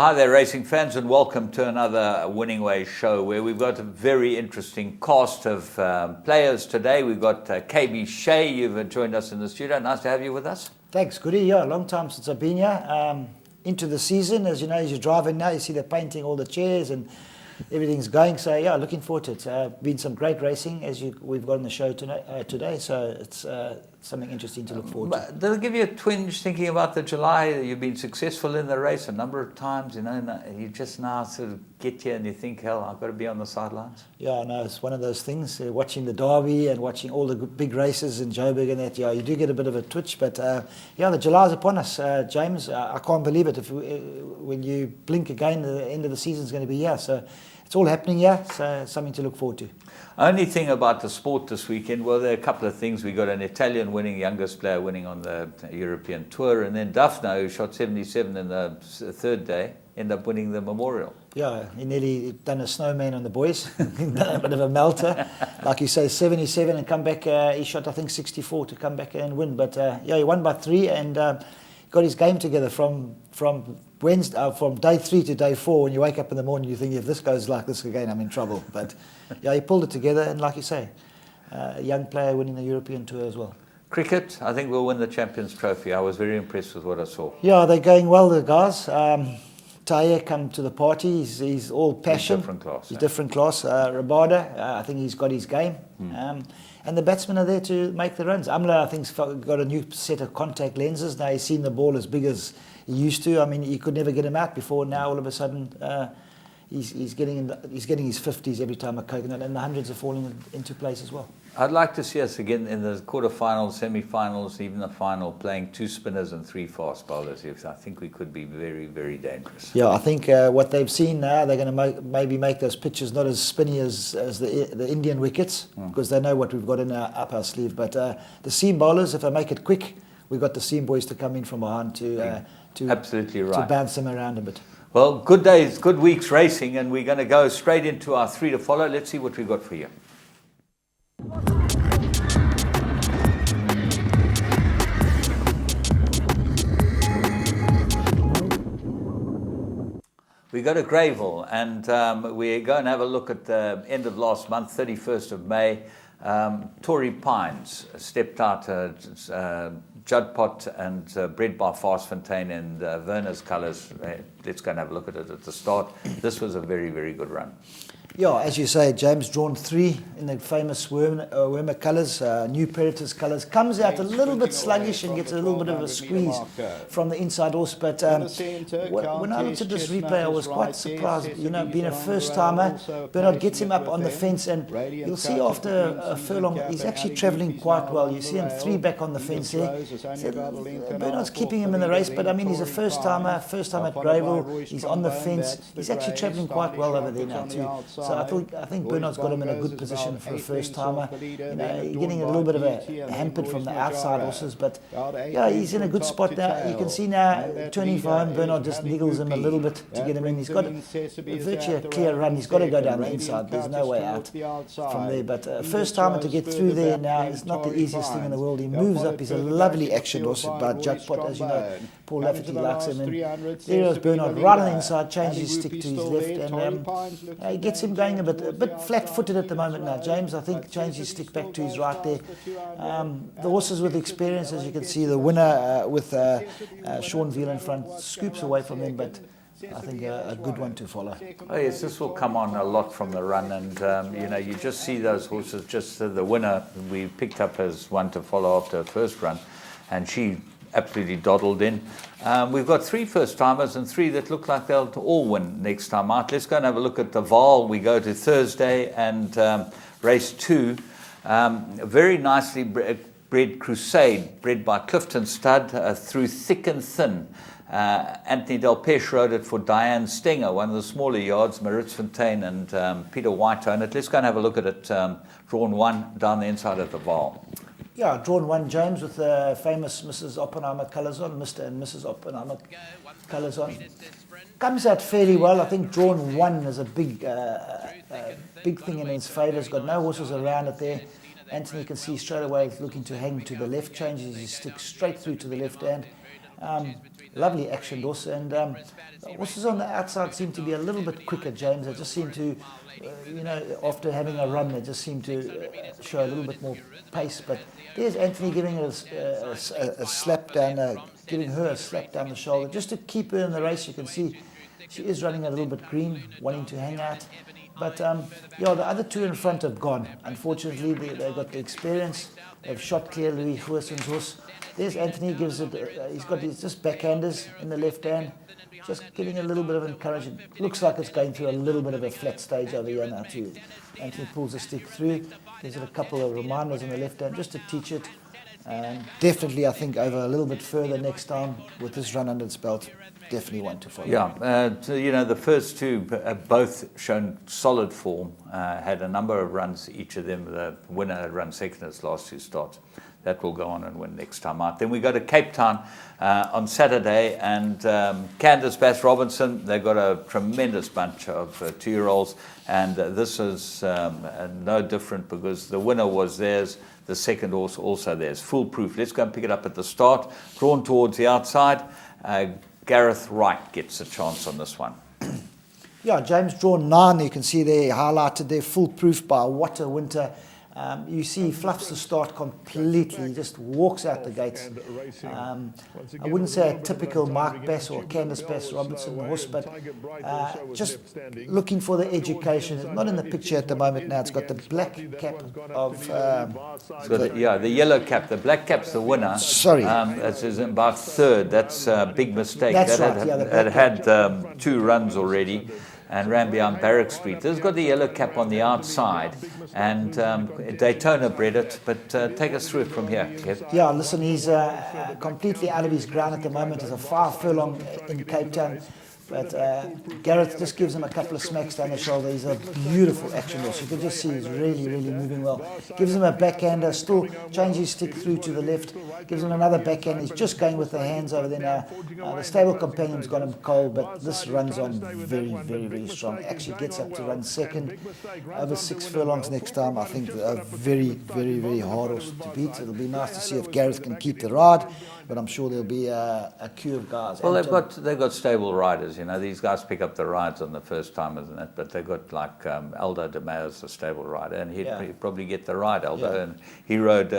hi there, racing fans, and welcome to another Winning Ways show where we've got a very interesting cast of players today. We've got KB Shea. You've joined us in the studio. Nice to have you with us. Thanks, Goody. Yeah, a long time since I've been here. Into the season, as you know, as you're driving now, you see they're painting all the chairs and everything's going. So yeah, looking forward to it. Been some great racing as we've got on the show today. So it's something interesting to look forward to. Does it give you a twinge thinking about the July? You've been successful in the race a number of times, you know, and you just now sort of get here and you think, hell, I've got to be on the sidelines. Yeah, I know, it's one of those things. Watching the Derby and watching all the big races in Joburg and that, yeah, you do get a bit of a twitch. But yeah, the July's upon us, James. I can't believe it. When you blink again, the end of the season's going to be here. So it's all happening here, so something to look forward to. Only thing about the sport this weekend, well, there are a couple of things. We got an Italian winning, youngest player winning on the European Tour, and then Daphne, who shot 77 in the third day, ended up winning the Memorial. Yeah, he nearly done a snowman on the boys, done a bit of a melter. Like you say, 77 and come back, he shot I think 64 to come back and win. But yeah, he won by 3 and got his game together from Wednesday, from day 3 to day 4. When you wake up in the morning, you think, if this goes like this again, I'm in trouble. But yeah, he pulled it together, and like you say, a young player winning the European Tour as well. Cricket, I think we'll win the Champions Trophy. I was very impressed with what I saw. Yeah, they're going well, the guys. Taye come to the party. He's all passion. He's different class. He's different class. Rabada, I think he's got his game. And the batsmen are there to make the runs. Amla, I think, has got a new set of contact lenses. Now he's seen the ball as big as he used to. I mean, you could never get him out before. Now all of a sudden, he's getting his 50s every time a coconut, and the hundreds are falling into place as well. I'd like to see us again in the quarterfinals, semi-finals, even the final, playing 2 spinners and 3 fast bowlers. I think we could be very, very dangerous. Yeah, I think what they've seen now, they're going to maybe make those pitches not as spinny as the Indian wickets, because they know what we've got up our sleeve. But the seam bowlers, if they make it quick, we've got the seam boys to come in from behind to absolutely right, to bounce them around a bit. Well, good days, good weeks racing, and we're going to go straight into our 3 to follow. Let's see what we've got for you. We go to Greyville, and we go and have a look at the end of last month, 31st of May. Tory Pines stepped out, Judd Pot and bred by Fastfontein in Werner's colours. Let's go and have a look at it at the start. This was a very, very good run. Yeah, as you say, James, drawn 3 in the famous Wormer colours, New Predators colours. Comes out a little bit sluggish and gets a little bit of a squeeze from the inside horse. But when I looked at this replay, I was quite surprised. You know, being a first-timer, Bernard gets him up on the fence, and you'll see after a furlong, he's actually travelling quite well. You see him 3 back on the fence there. So Bernard's keeping him in the race, but I mean, he's a first-timer, first time at Greyville. He's on the fence. He's actually travelling quite well over there now too. So I think Bernard's got him in a good position for a first-timer. You know, getting a little bit of a hampered from the outside horses, but yeah, he's in a good spot now. You can see now, turning for home, Bernard just niggles him a little bit to get him in. He's got virtually a clear run. He's got to go down the inside. There's no way out from there. But first-timer to get through there now is not the easiest thing in the world. He moves up. He's a lovely action horse by Jackpot, as you know. Paul Lafferty likes him. And there was Bernard right on the inside, changes his stick to his left, and he gets him going a bit flat-footed at the moment now. James, I think, changed his stick back to his right there. The horses with experience, as you can see, the winner with Sean Veal in front scoops away from him, but I think a good one to follow. Oh yes, this will come on a lot from the run, and you know, you just see those horses. Just the winner we picked up as one to follow after her first run, and she absolutely doddled in. We've got 3 first-timers and 3 that look like they'll all win next time out. Let's go and have a look at the Vaal. We go to Thursday and race 2. Very nicely bred Crusade, bred by Clifton Stud, through thick and thin. Anthony Del Peche rode it for Diane Stenger, one of the smaller yards, Maritz Fontaine and Peter White on it. Let's go and have a look at it, drawn 1 down the inside of the Vaal. Yeah, drawn 1, James, with the famous Mrs. Oppenheimer colours on, Mr. and Mrs. Oppenheimer colours on. Comes out fairly well. I think drawn 1 is a big thing in his favour. He's got no horses around it there. Anthony can see straight away he's looking to hang to the left, changes his stick straight through to the left hand. Lovely action horse, and horses on the outside seem to be a little bit quicker, James. They just seem to, after having a run, they just seem to show a little bit more pace. But there's Anthony giving her a slap down, giving her a slap down the shoulder, just to keep her in the race. You can see she is running a little bit green, wanting to hang out. But the other two in front have gone. Unfortunately, they've got the experience. They've shot clear Louis Goosen's horse. There's Anthony, gives it. He's got his just backhanders in the left hand, just giving a little bit of encouragement. Looks like it's going through a little bit of a flat stage over here now too. Anthony pulls the stick through. Gives it a couple of reminders in the left hand just to teach it. And definitely, I think, over a little bit further next time with this run under its belt. Definitely one to follow. Yeah, the first two have both shown solid form. Had a number of runs, each of them. The winner had run second his last two starts. That will go on and win next time out. Then we go to Cape Town on Saturday, and Candice Bass Robinson, they've got a tremendous bunch of 2-year-olds, and this is no different because the winner was theirs, the second horse also theirs. Foolproof. Let's go and pick it up at the start. Drawn towards the outside. Gareth Wright gets a chance on this one. Yeah, James drawn 9. You can see they highlighted there, Foolproof by What a Winter. You see he fluffs the start completely. He just walks out the gates. I wouldn't say a typical Mark Bass or Candice Bass Robinson horse, but just looking for the education. It's not in the picture at the moment now. It's got the black cap of... the yellow cap. The black cap's the winner. Sorry. That is about third. That's a big mistake. That's that right. It had 2 runs already and ran behind Barrack Street. This has got the yellow cap on the outside, and Daytona bred it, but take us through it from here, Kev. Yeah, listen, he's completely out of his ground at the moment. He's a 5 furlong in Cape Town. But Gareth just gives him a couple of smacks down the shoulder. He's a beautiful action horse. You can just see he's really, really moving well. Gives him a backhander, still changes his stick through to the left. Gives him another backhand. He's just going with the hands over there now. The stable companion's got him cold, but this runs on very, very, very strong. Actually gets up to run second. Over 6 furlongs next time. I think a very, very, very hard horse to beat. It'll be nice to see if Gareth can keep the ride. But I'm sure there'll be a queue of guys. Well, they've got stable riders. These guys pick up the rides on the first time, isn't it? But they've got like Aldo de Meo's a stable rider, and he'd probably get the ride, Aldo. Yeah. And he rode.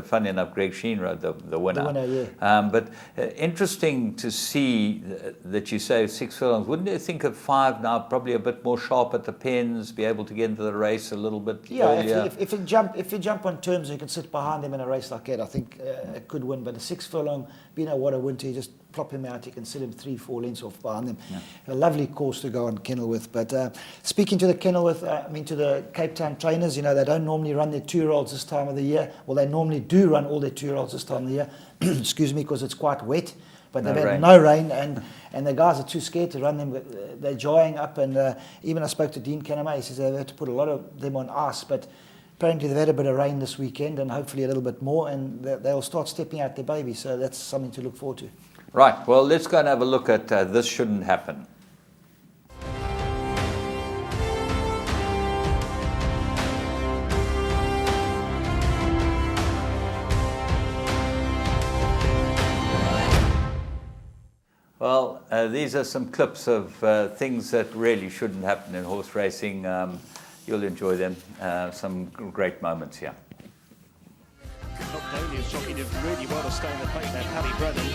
Funny enough, Greg Sheen rode the winner. The winner, yeah. But interesting to see that you say 6 furlongs. Wouldn't you think of 5 now? Probably a bit more sharp at the pens, be able to get into the race a little bit earlier. If you jump on terms, you can sit behind him in a race like that. I think it could win. But a 6 furlong. What a winter, you just plop him out, you can sit him 3-4 lengths off behind him. Yeah. A lovely course to go on Kenilworth. But speaking to the Kenilworth, to the Cape Town trainers, they don't normally run their 2-year-olds this time of the year. Well, they normally do run all their 2-year-olds this time of the year, excuse me, because it's quite wet. But they've had no rain, and the guys are too scared to run them. They're drying up, and even I spoke to Dean Canama. He says they've had to put a lot of them on ice, but apparently they've had a bit of rain this weekend and hopefully a little bit more, and they'll start stepping out their baby. So that's something to look forward to. Right. Well, let's go and have a look at This Shouldn't Happen. Well, these are some clips of things that really shouldn't happen in horse racing. You'll enjoy them. Some great moments here. Daniel's jockey did really well to stay in the paint there, Paddy Brennan.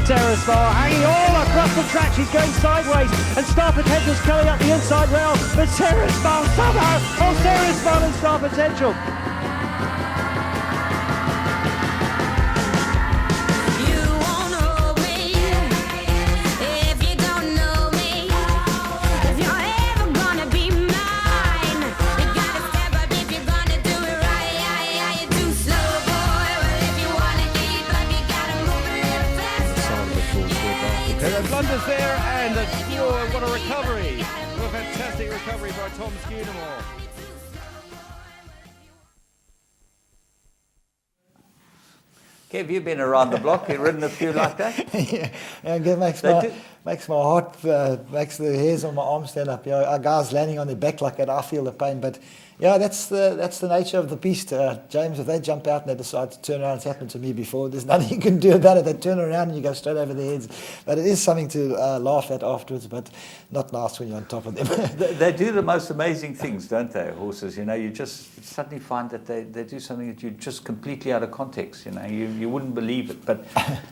Sarah's bar hanging all across the track. She's going sideways, and Star Potential's coming up the inside rail. But Sarah's bar somehow, Sarah's bar and Star Potential. Blunders there, and what a recovery. What a fantastic recovery by Tom Scudamore. Kev, you've been around the block. You've ridden a few like that? Yeah, makes my heart, makes the hairs on my arms stand up. Yeah, our guys landing on their back like that, I feel the pain. But yeah, that's the nature of the beast. James, if they jump out and they decide to turn around, it's happened to me before. There's nothing you can do about it. They turn around and you go straight over their heads. But it is something to laugh at afterwards, but not nice when you're on top of them. They do the most amazing things, don't they, horses? You know, you just suddenly find that they do something that you're just completely out of context. You know, you wouldn't believe it. But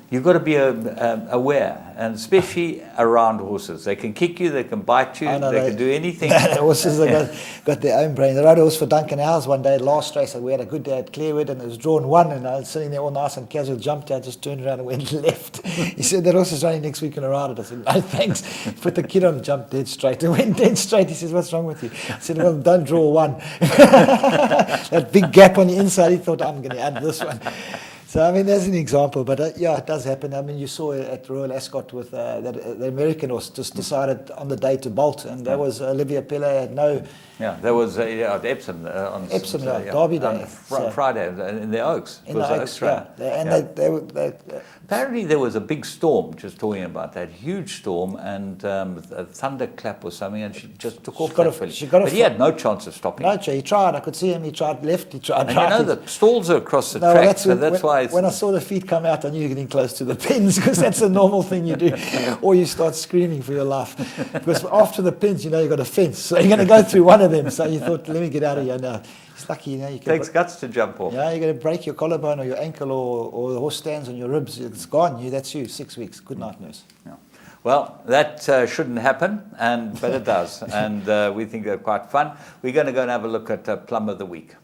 you've got to be aware, and especially around horses. They can kick you, they can bite you, they can do anything. Horses have got their own brain. The horse for Duncan Howes one day, last race, we had a good day at Clearwood and it was drawn 1 and I was sitting there all nice and casual, jumped out, just turned around and went left. He said, that horse is running next week on a ride it. I said, no thanks. Put the kid on, jumped dead straight and went dead straight. He says, what's wrong with you? I said, well, don't draw 1. That big gap on the inside, he thought, I'm going to add this one. So, I mean, that's an example, but yeah, it does happen. I mean, you saw it at Royal Ascot with the American horse just decided on the day to bolt, and that was Olivia Pillay had no... Yeah, there was at Epsom on Epsom, Derby Day. Friday in the Oaks. In the Oaks, yeah. They apparently there was a big storm, just talking about that, huge storm, and a thunderclap or something, and she just took off that filly. But he had no chance of stopping. No, he tried. I could see him. He tried left, he tried and right. You know, the stalls are across the track, so that's why... When I saw the feet come out, I knew you're getting close to the pins, because that's a normal thing you do. Or you start screaming for your life. Because after the pins, you know, you've got a fence, so you're going to go through one of them. So you thought, let me get out of here now. It's lucky, you know. You takes guts to jump off. Yeah, you're going to break your collarbone or your ankle or the horse stands on your ribs. It's gone. That's you. 6 weeks. Good night, nurse. Yeah. Well, that shouldn't happen, but it does. And we think they're quite fun. We're going to go and have a look at Plum of the Week.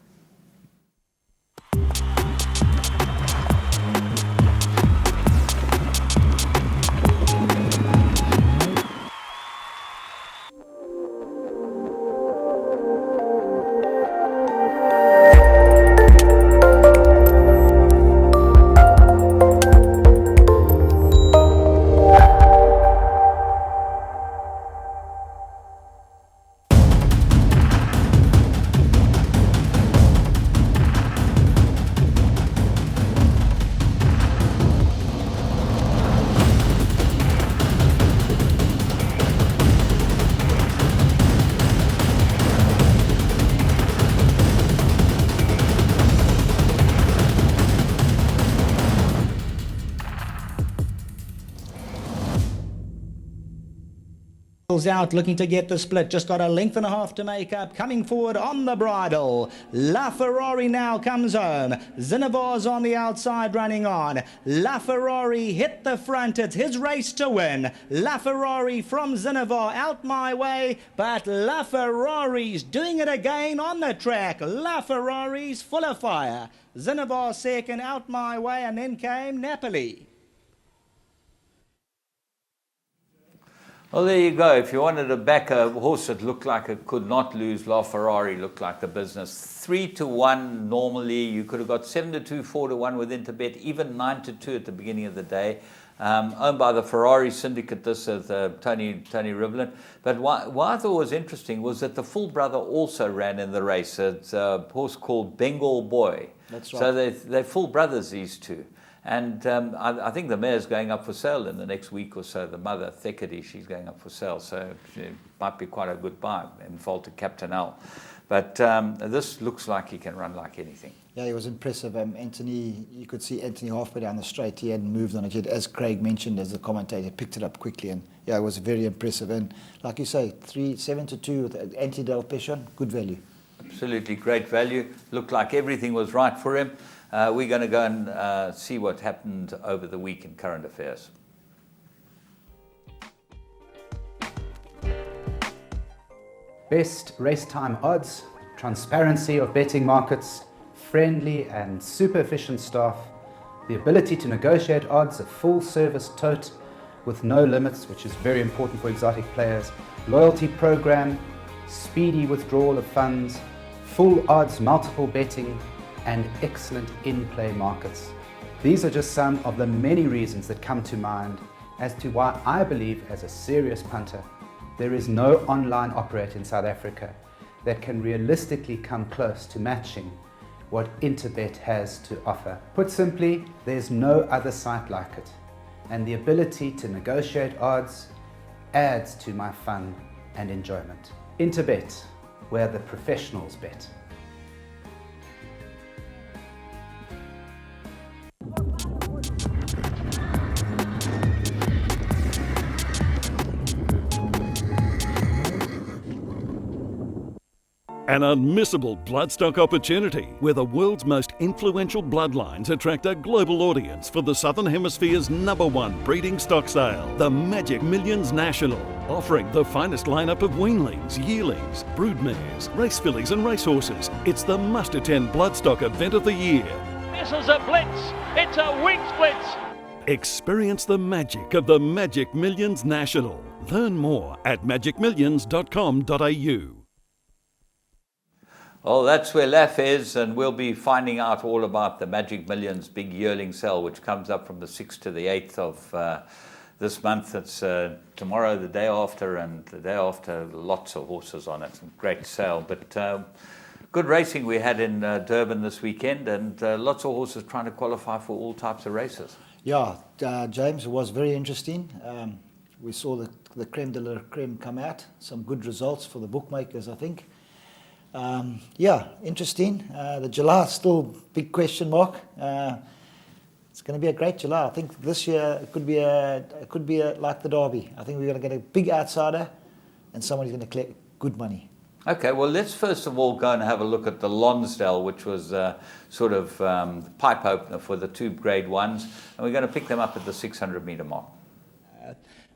Out looking to get the split, just got a length and a half to make up, coming forward on the bridle. La Ferrari now comes home. Zinnevar's on the outside running on. La Ferrari hit the front, it's his race to win. La Ferrari from Zinnevar out my way, but La Ferrari's doing it again on the track. La Ferrari's full of fire. Zinnevar second out my way, and then came Napoli. Well, there you go. If you wanted to back a horse that looked like it could not lose, La Ferrari looked like the business. 3-1 normally. You could have got 7-2, 4-1 within to bet, even 9-2 at the beginning of the day. Owned by the Ferrari syndicate, this is Tony Rivlin. But what I thought was interesting was that the full brother also ran in the race. It's a horse called Bengal Boy. That's right. So they're full brothers, these two. And I think the mare's going up for sale in the next week or so. The mother, Thekady, she's going up for sale. So it might be quite a good buy in fault to Captain L. But this looks like he can run like anything. Yeah, he was impressive. Anthony, you could see Anthony halfway down the straight. He hadn't moved on it yet. As Craig mentioned, as the commentator, picked it up quickly. And yeah, it was very impressive. And like you say, 7-2 with Anti-Del Peshon, good value. Absolutely great value. Looked like everything was right for him. We're going to go and see what happened over the week in current affairs. Best race time odds, transparency of betting markets, friendly and super efficient staff, the ability to negotiate odds, a full service tote with no limits, which is very important for exotic players, loyalty program, speedy withdrawal of funds, full odds, multiple betting, and excellent in-play markets. These are just some of the many reasons that come to mind as to why I believe, as a serious punter, there is no online operator in South Africa that can realistically come close to matching what Interbet has to offer. Put simply, there's no other site like it. And the ability to negotiate odds adds to my fun and enjoyment. Interbet, where the professionals bet. An unmissable bloodstock opportunity where the world's most influential bloodlines attract a global audience for the Southern Hemisphere's #1 breeding stock sale, the Magic Millions National, offering the finest lineup of weanlings, yearlings, broodmares, race fillies and racehorses. It's the must-attend bloodstock event of the year. This is a blitz. It's a wing blitz. Experience the magic of the Magic Millions National. Learn more at magicmillions.com.au. Well, that's where Laf is, and we'll be finding out all about the Magic Millions big yearling sale, which comes up from the 6th to the 8th of this month. It's tomorrow, the day after, and the day after, lots of horses on it. Great sale. But good racing we had in Durban this weekend, and lots of horses trying to qualify for all types of races. Yeah, James, it was very interesting. We saw the creme de la creme come out. Some good results for the bookmakers, I think. Yeah, interesting. The July still big question mark. It's going to be a great July. I think this year it could be like the Derby. I think we're going to get a big outsider, and somebody's going to collect good money. Okay, well, let's first of all go and have a look at the Lonsdale, which was sort of the pipe opener for the 2 Grade 1s, and we're going to pick them up at the 600-metre mark.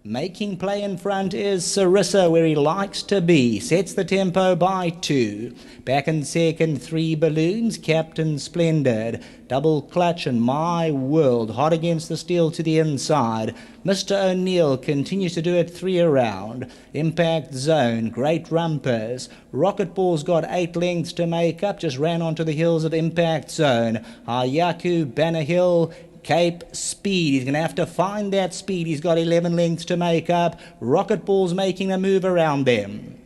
Making play in front is Sarissa, where he likes to be. Sets the tempo by 2. Back in second, 3 Balloons. Captain Splendid. Double Clutch and My World. Hot against the steel to the inside. Mr. O'Neill continues to do it 3 around. Impact Zone. Great Rumpers. Rocket Ball's got 8 lengths to make up. Just ran onto the hills of Impact Zone. Hayaku, Banner Hill, Cape Speed. He's going to have to find that speed. He's got 11 lengths to make up. Rocket Ball's making a move around them.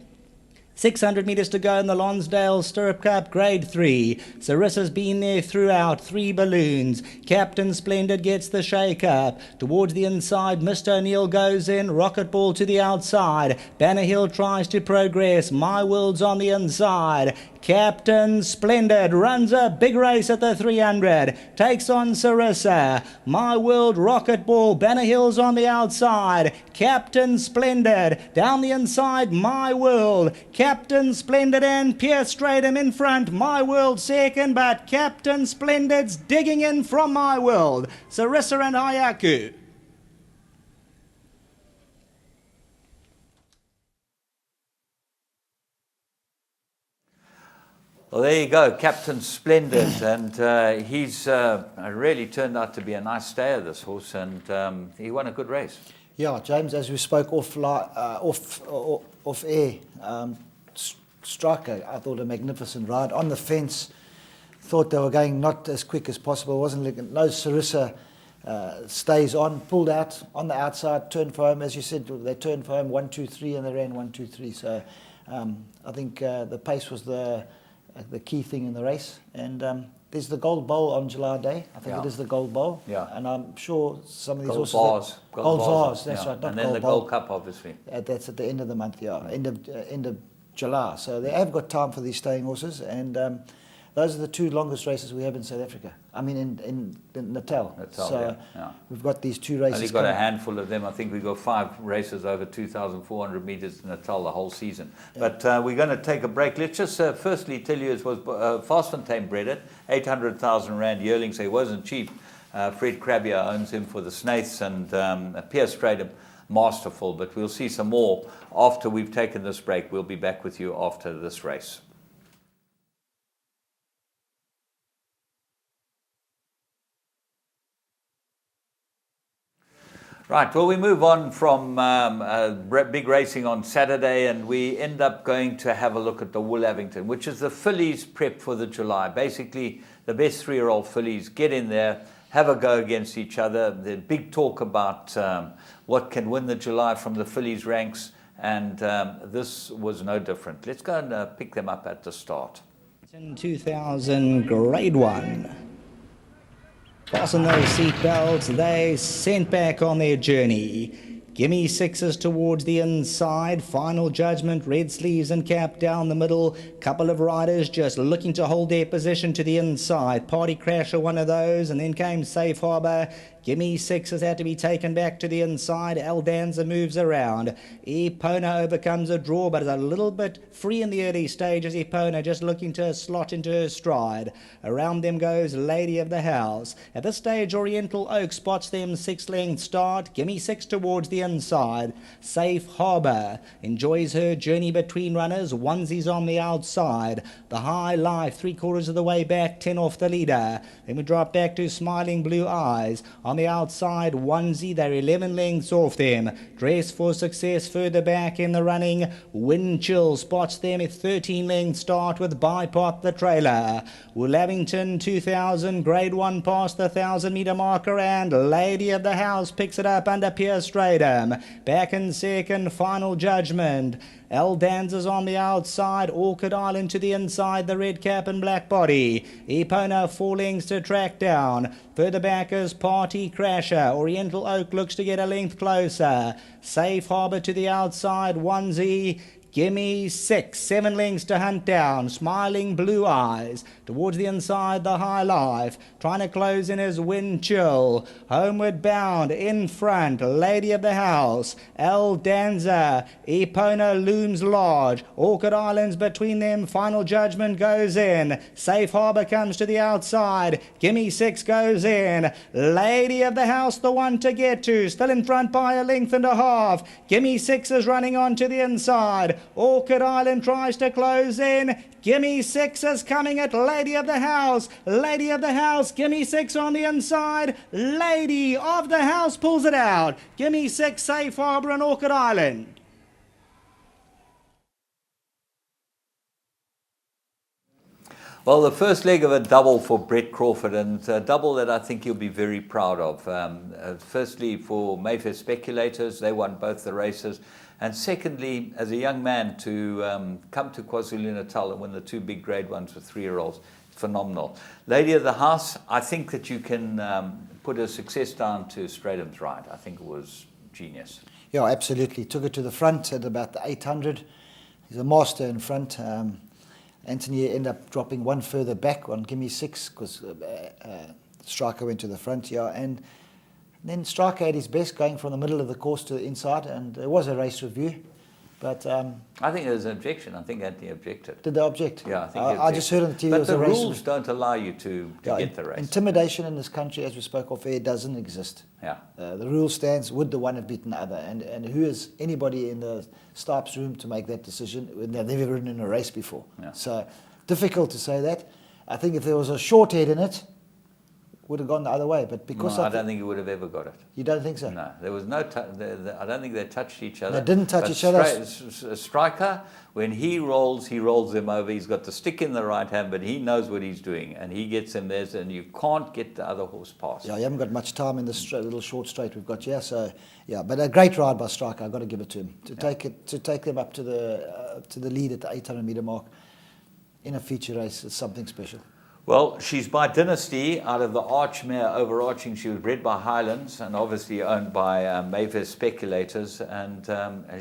600 metres to go in the Lonsdale Stirrup Cup Grade 3. Sarissa's been there throughout. 3 Balloons. Captain Splendid gets the shake-up. Towards the inside, Mr. O'Neill goes in. Rocket Ball to the outside. Banner Hill tries to progress. My World's on the inside. Captain Splendid runs a big race at the 300. Takes on Sarissa. My World, Rocket Ball. Banner Hill's on the outside. Captain Splendid. Down the inside, My World. Captain Splendid and Pierce Stratham in front. My World second, but Captain Splendid's digging in from My World. Sarissa and Hayaku. Well, there you go, Captain Splendid, and he's really turned out to be a nice stayer, this horse, and he won a good race. Yeah, James, as we spoke off air, Striker, I thought a magnificent ride on the fence. Thought they were going not as quick as possible. Wasn't looking. No, Sarissa stays on, pulled out on the outside, turned for home. As you said, they turned for home 1, 2, 3, and they ran 1, 2, 3. So I think the pace was the key thing in the race. And there's the Gold Bowl on July Day. I think it is the Gold Bowl. Yeah. And I'm sure some of these Gold horses... Bars. Gold Bars, that's right. Not and then Gold the Bowl. Gold Cup, obviously. That's at the end of the month, yeah. End of July. So they have got time for these staying horses. And those are the 2 longest races we have in South Africa. I mean, in Natal. So we've got these 2 races. Only got a handful of them. I think we've got 5 races over 2,400 metres in Natal the whole season. Yeah. But we're going to take a break. Let's just firstly tell you it was Fastfontein bred it, 800,000 Rand yearling, so he wasn't cheap. Fred Krabbier owns him for the Snaiths, and Pierce Stratham, masterful. But we'll see some more after we've taken this break. We'll be back with you after this race. Right, well, we move on from big racing on Saturday, and we end up going to have a look at the Wool-Avington, which is the fillies prep for the July. Basically, the best 3-year-old fillies get in there, have a go against each other. There's big talk about what can win the July from the fillies ranks, and this was no different. Let's go and pick them up at the start. In 2000, Grade 1. Fasten those seat belts. They sent back on their journey. Gimme Sixes towards the inside. Final Judgment, red sleeves and cap down the middle. Couple of riders just looking to hold their position to the inside. Party Crasher, one of those, and then came Safe Harbour. Gimme Sixes had to be taken back to the inside. Aldanza moves around. Epona overcomes a draw, but is a little bit free in the early stages. Epona just looking to slot into her stride. Around them goes Lady of the House. At this stage, Oriental Oak spots them 6-length start. Gimme Six towards the inside. Safe Harbour enjoys her journey between runners. Onesies on the outside. The High Life 3/4 of the way back, 10 off the leader. Then we drop back to Smiling Blue Eyes. On the outside, Onesie, they're 11 lengths off them. Dress for Success further back in the running. Wind Chill spots them at 13 lengths start with Bipop the trailer. Lavington 2000, grade 1 past the 1,000 metre marker, and Lady of the House picks it up under Pierce Stradum. Back in second, Final Judgment. Aldanza's on the outside, Orchid Island to the inside, the red cap and black body. Epona 4 lengths to track down. Further back is Party Crasher. Oriental Oak looks to get a length closer. Safe Harbour to the outside, Onesie. Gimme Six, 7 lengths to hunt down. Smiling Blue Eyes towards the inside, the High Life. Trying to close in his Wind Chill. Homeward Bound in front, Lady of the House. Aldanza. Epona looms large. Orchid Islands between them. Final Judgment goes in. Safe Harbour comes to the outside. Gimme Six goes in. Lady of the House, the one to get to. Still in front by a length and a half. Gimme Six is running on to the inside. Orchid Island tries to close in. Gimme Six is coming at Lady of the House. Lady of the House, Gimme Six on the inside. Lady of the House pulls it out. Gimme Six, Safe Harbour and Orchid Island. Well, the first leg of a double for Brett Crawford, and a double that I think he'll be very proud of. Firstly, for Mayfair Speculators, they won both the races. And secondly, as a young man, to come to KwaZulu-Natal and win the 2 big grade ones for 3-year-olds, phenomenal. Lady of the House, I think that you can put a success down to Stradum's ride. I think it was genius. Yeah, absolutely. Took it to the front at about the 800. He's a master in front. Anthony ended up dropping one further back on Gimme Six because Striker went to the front, yeah, and then Striker had his best going from the middle of the course to the inside, and there was a race review. But I think there was an objection. I think Anthony objected. Did they object? Yeah, I think I just heard on the TV. But the rules don't allow you to get the race. Intimidation in this country, as we spoke off air, doesn't exist. Yeah. The rule stands, would the one have beaten the other? And who is anybody in the staff's room to make that decision when they've never ridden in a race before? Yeah. So difficult to say that. I think if there was a short head in it, would have gone the other way, but because no, I don't think he would have ever got it. You don't think so? No, there was no. I don't think they touched each other. They didn't touch each other. Striker, when he rolls them over. He's got the stick in the right hand, but he knows what he's doing, and he gets them there, and you can't get the other horse past. Yeah, you haven't got much time in this little short straight we've got here. So yeah, but a great ride by Striker. I've got to give it to him to take them up to the lead at the 800 meter mark in a feature race. It's something special. Well, she's by Dynasty out of the Archmere Overarching. She was bred by Highlands and obviously owned by Mayfair Speculators. And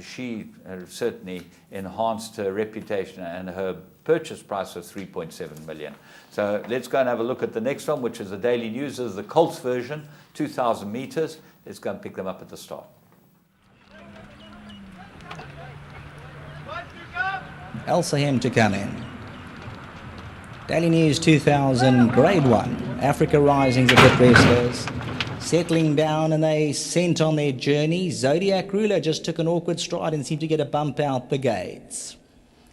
she certainly enhanced her reputation, and her purchase price was 3.7 million. So let's go and have a look at the next one, which is the Daily News. This is the Colts version, 2,000 meters. Let's go and pick them up at the start. Elsahem to come in. Daily News 2000, Grade 1, Africa Rising's a bit restless. Settling down, and they sent on their journey. Zodiac Ruler just took an awkward stride and seemed to get a bump out the gates.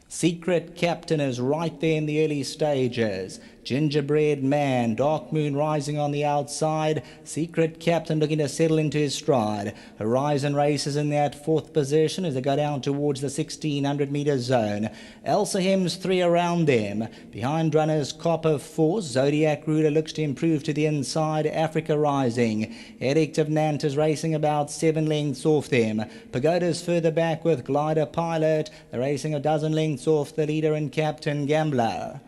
Secret Captain is right there in the early stages. Gingerbread Man, Dark Moon Rising on the outside. Secret Captain looking to settle into his stride. Horizon Races in that 4th position as they go down towards the 1,600 metre zone. Elsahem's 3 around them. Behind runners Copper 4. Zodiac Ruler looks to improve to the inside. Africa Rising. Edict of Nantes racing about 7 lengths off them. Pagoda's further back with Glider Pilot. They're racing a dozen lengths off the leader and Captain Gambler.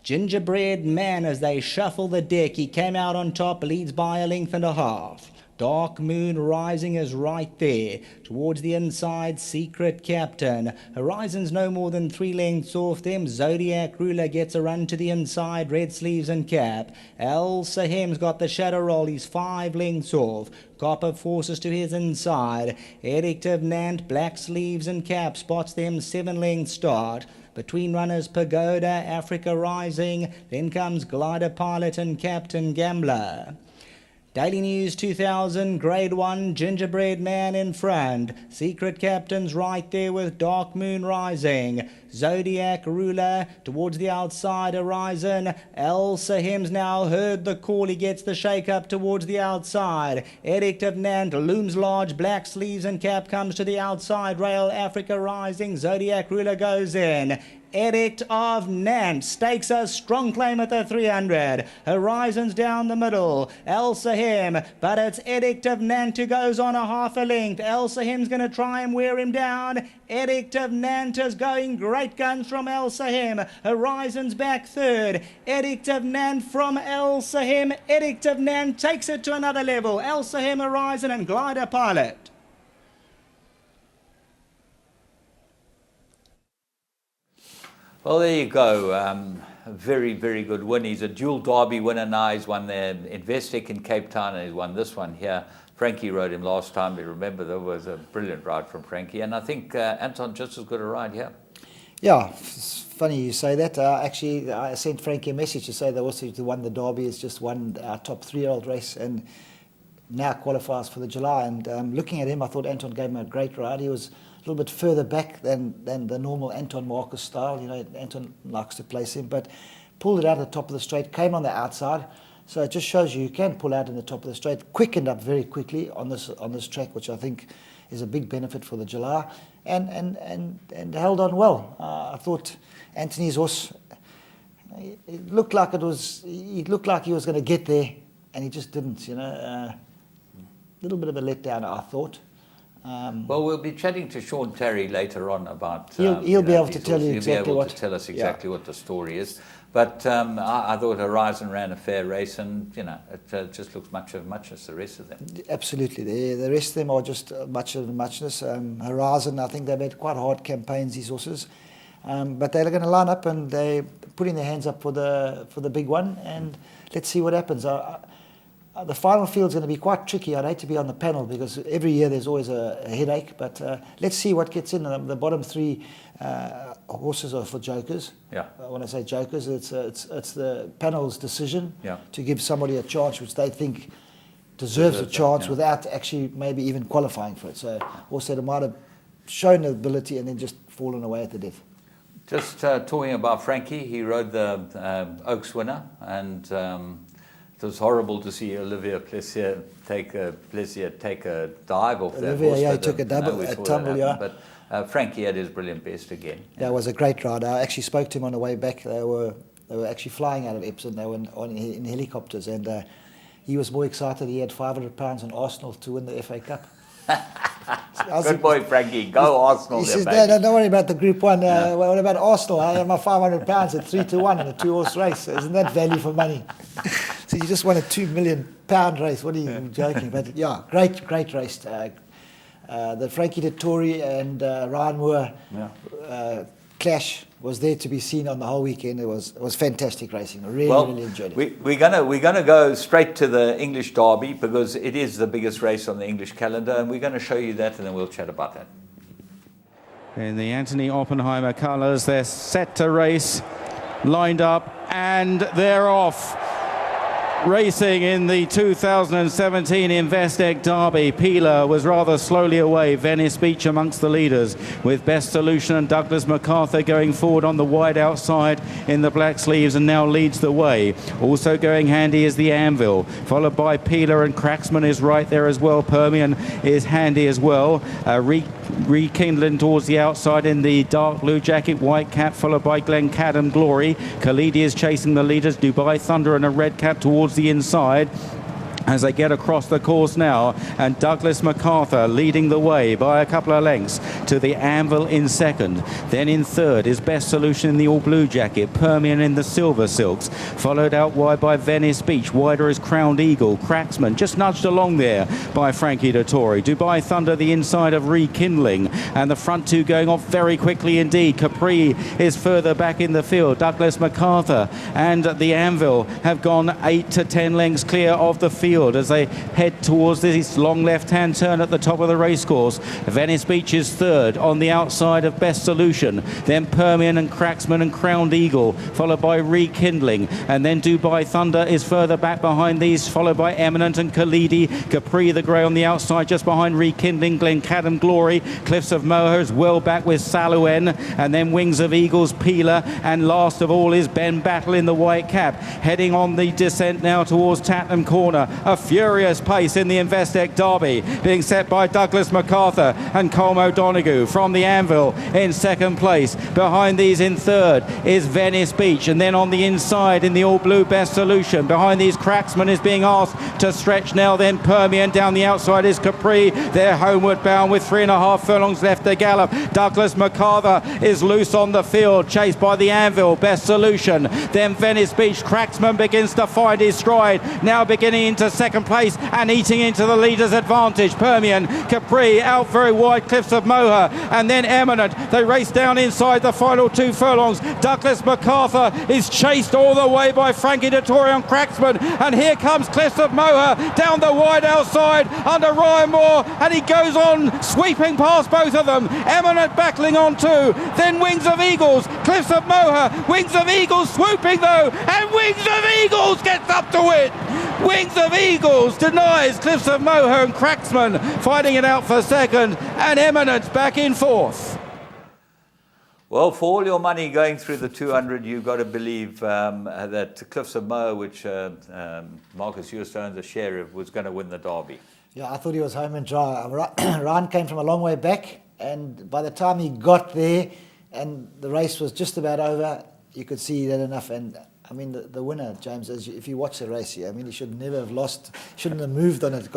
Gingerbread Man, as they shuffle the deck, he came out on top, leads by a length and a half. Dark Moon Rising is right there. Towards the inside, Secret Captain. Horizon's no more than 3 lengths off them. Zodiac Ruler gets a run to the inside. Red Sleeves and Cap. El Sahem's got the shadow roll. He's 5 lengths off. Copper Forces to his inside. Edict of Nant, Black Sleeves and Cap spots them 7 lengths start. Between runners, Pagoda, Africa Rising. Then comes Glider Pilot and Captain Gambler. Daily News 2000, Grade 1, Gingerbread Man in front. Secret Captain's right there with Dark Moon Rising. Zodiac Ruler towards the outside Horizon. El Sahem's now heard the call. He gets the shake up towards the outside. Edict of Nant looms large. Black Sleeves and Cap comes to the outside rail. Africa Rising. Zodiac Ruler goes in. Edict of Nant stakes a strong claim at the 300. Horizon's down the middle. El Sahem, but it's Edict of Nant who goes on a half a length. El Sahem's going to try and wear him down. Edict of Nant is going great guns from El Sahem. Horizon's back third. Edict of Nant from El Sahem. Edict of Nant takes it to another level. El Sahem, Horizon and Glider Pilot. Well, there you go. A very, very good win. He's a dual Derby winner now. He's won the Investec in Cape Town and he's won this one here. Frankie rode him last time. You remember there was a brilliant ride from Frankie. And I think Anton just as good a ride here. Yeah, it's funny you say that. Actually, I sent Frankie a message to say that also he won the Derby. Has just won our top 3-year-old race and now qualifies for the July. And looking at him, I thought Anton gave him a great ride. He was a little bit further back than the normal Anton Marcus style. You know, Anton likes to place him, but pulled it out at the top of the straight, came on the outside. So it just shows you can pull out in the top of the straight, quickened up very quickly on this track, which I think is a big benefit for the July, and held on well. I thought Anthony's horse, it looked like he was going to get there, and he just didn't. You know, a little bit of a letdown, I thought. Well, we'll be chatting to Sean Terry later on about. He'll be able to tell you exactly what. He'll be able to tell us exactly what the story is. But I thought Horizon ran a fair race, and you know it just looks much as the rest of them. Absolutely, the rest of them are just much of muchness. Horizon, I think they've had quite hard campaigns, these horses, but they're going to line up and they're putting their hands up for the big one, and let's see what happens. The final field's going to be quite tricky. I'd hate to be on the panel because every year there's always a headache. But let's see what gets in. The bottom 3 horses are for jokers. Yeah. When I say jokers, it's the panel's decision Yeah. to give somebody a chance which they think deserves a chance without actually maybe even qualifying for it. So also they might have shown the ability and then just fallen away at the death. Just talking about Frankie, he rode the Oaks winner and. It was horrible to see Olivier Plessier take a dive off that horse. He took a tumble, yeah. But Frankie had his brilliant best again. Yeah, it was a great ride. I actually spoke to him on the way back. They were actually flying out of Epsom. They were in helicopters, and he was more excited. He had £500 on Arsenal to win the FA Cup. Good boy, Frankie. Go Arsenal. He says, don't worry about the Group 1. What about Arsenal? I have my £500 at 3-1 in a 2-horse race. Isn't that value for money? So you just won a £2 million race. What are you joking? But yeah, great race. The Frankie Dettori and Ryan Moore clash was there to be seen on the whole weekend. It was fantastic racing. I really enjoyed it. We're gonna go straight to the English Derby because it is the biggest race on the English calendar, and we're going to show you that, and then we'll chat about that. In the Anthony Oppenheimer colours, they're set to race, lined up, and they're off. Racing in the 2017 Investec Derby, Peeler was rather slowly away. Venice Beach amongst the leaders, with Best Solution and Douglas MacArthur going forward on the wide outside in the black sleeves and now leads the way. Also going handy is the Anvil, followed by Peeler, and Cracksman is right there as well. Permian is handy as well. Rekindling towards the outside in the dark blue jacket, white cap, followed by Glencadam Glory. Khalidi is chasing the leaders. Dubai Thunder and a red cap towards the inside. as they get across the course now, and Douglas MacArthur leading the way by a couple of lengths to the Anvil in second. Then in third is Best Solution in the all blue jacket, Permian in the silver silks, followed out wide by Venice Beach, wider is Crowned Eagle, Cracksman just nudged along there by Frankie Dettori, Dubai Thunder the inside of Rekindling, and the front two going off very quickly indeed. Capri is further back in the field. Douglas MacArthur and the Anvil have gone 8 to 10 lengths clear of the field as they head towards this long left-hand turn at the top of the racecourse. Venice Beach is third on the outside of Best Solution, then Permian and Cracksman and Crowned Eagle, followed by Rekindling, and then Dubai Thunder is further back behind these, followed by Eminent and Khalidi. Capri the grey on the outside just behind Rekindling. Glencadam Glory, Cliffs of Moher is well back with Saluen, and then Wings of Eagles, Peeler, and last of all is Ben Battle in the white cap, heading on the descent now towards Tatnam Corner. A furious pace in the Investec Derby being set by Douglas MacArthur and Colm O'Donoghue from the Anvil in second place. Behind these in third is Venice Beach, and then on the inside in the all blue Best Solution. Behind these Cracksman is being asked to stretch now, then Permian. Down the outside is Capri. They're homeward bound with 3.5 furlongs left to gallop. Douglas MacArthur is loose on the field, chased by the Anvil, Best Solution. Then Venice Beach. Cracksman begins to find his stride, now beginning into second place and eating into the leader's advantage. Permian, Capri out very wide, Cliffs of Moher, and then Eminent. They race down inside the final 2 furlongs. Douglas MacArthur is chased all the way by Frankie Dettori on Cracksman, and here comes Cliffs of Moher down the wide outside under Ryan Moore, and he goes on sweeping past both of them. Eminent battling on too, then Wings of Eagles, Cliffs of Moher, Wings of Eagles swooping though, and Wings of Eagles gets up to win. Wings of Eagles denies Cliffs of Moher and Cracksman fighting it out for second, and Eminent back in fourth. Well, for all your money going through the 200, you've got to believe that Cliffs of Moher, which Marcus Hughes owns a share of, was going to win the Derby. Yeah, I thought he was home and dry. Ryan came from a long way back, and by the time he got there and the race was just about over, you could see he had enough. And I mean, the winner, James, if you watch the race here, I mean, he should never have lost, shouldn't have moved on it.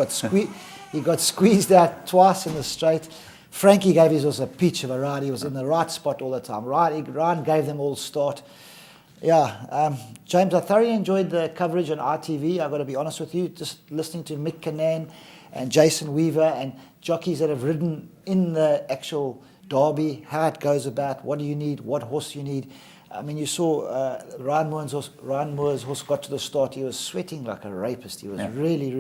He got squeezed out twice in the straight. Frankie gave his horse a peach of a ride. He was in the right spot all the time. Ryan gave them all start. Yeah, James, I thoroughly enjoyed the coverage on RTV. I've got to be honest with you, just listening to Mick Cannan and Jason Weaver and jockeys that have ridden in the actual derby, how it goes about, what do you need, what horse you need. I mean, you saw Ryan Moore's horse got to the start. He was sweating like a rapist. He was really,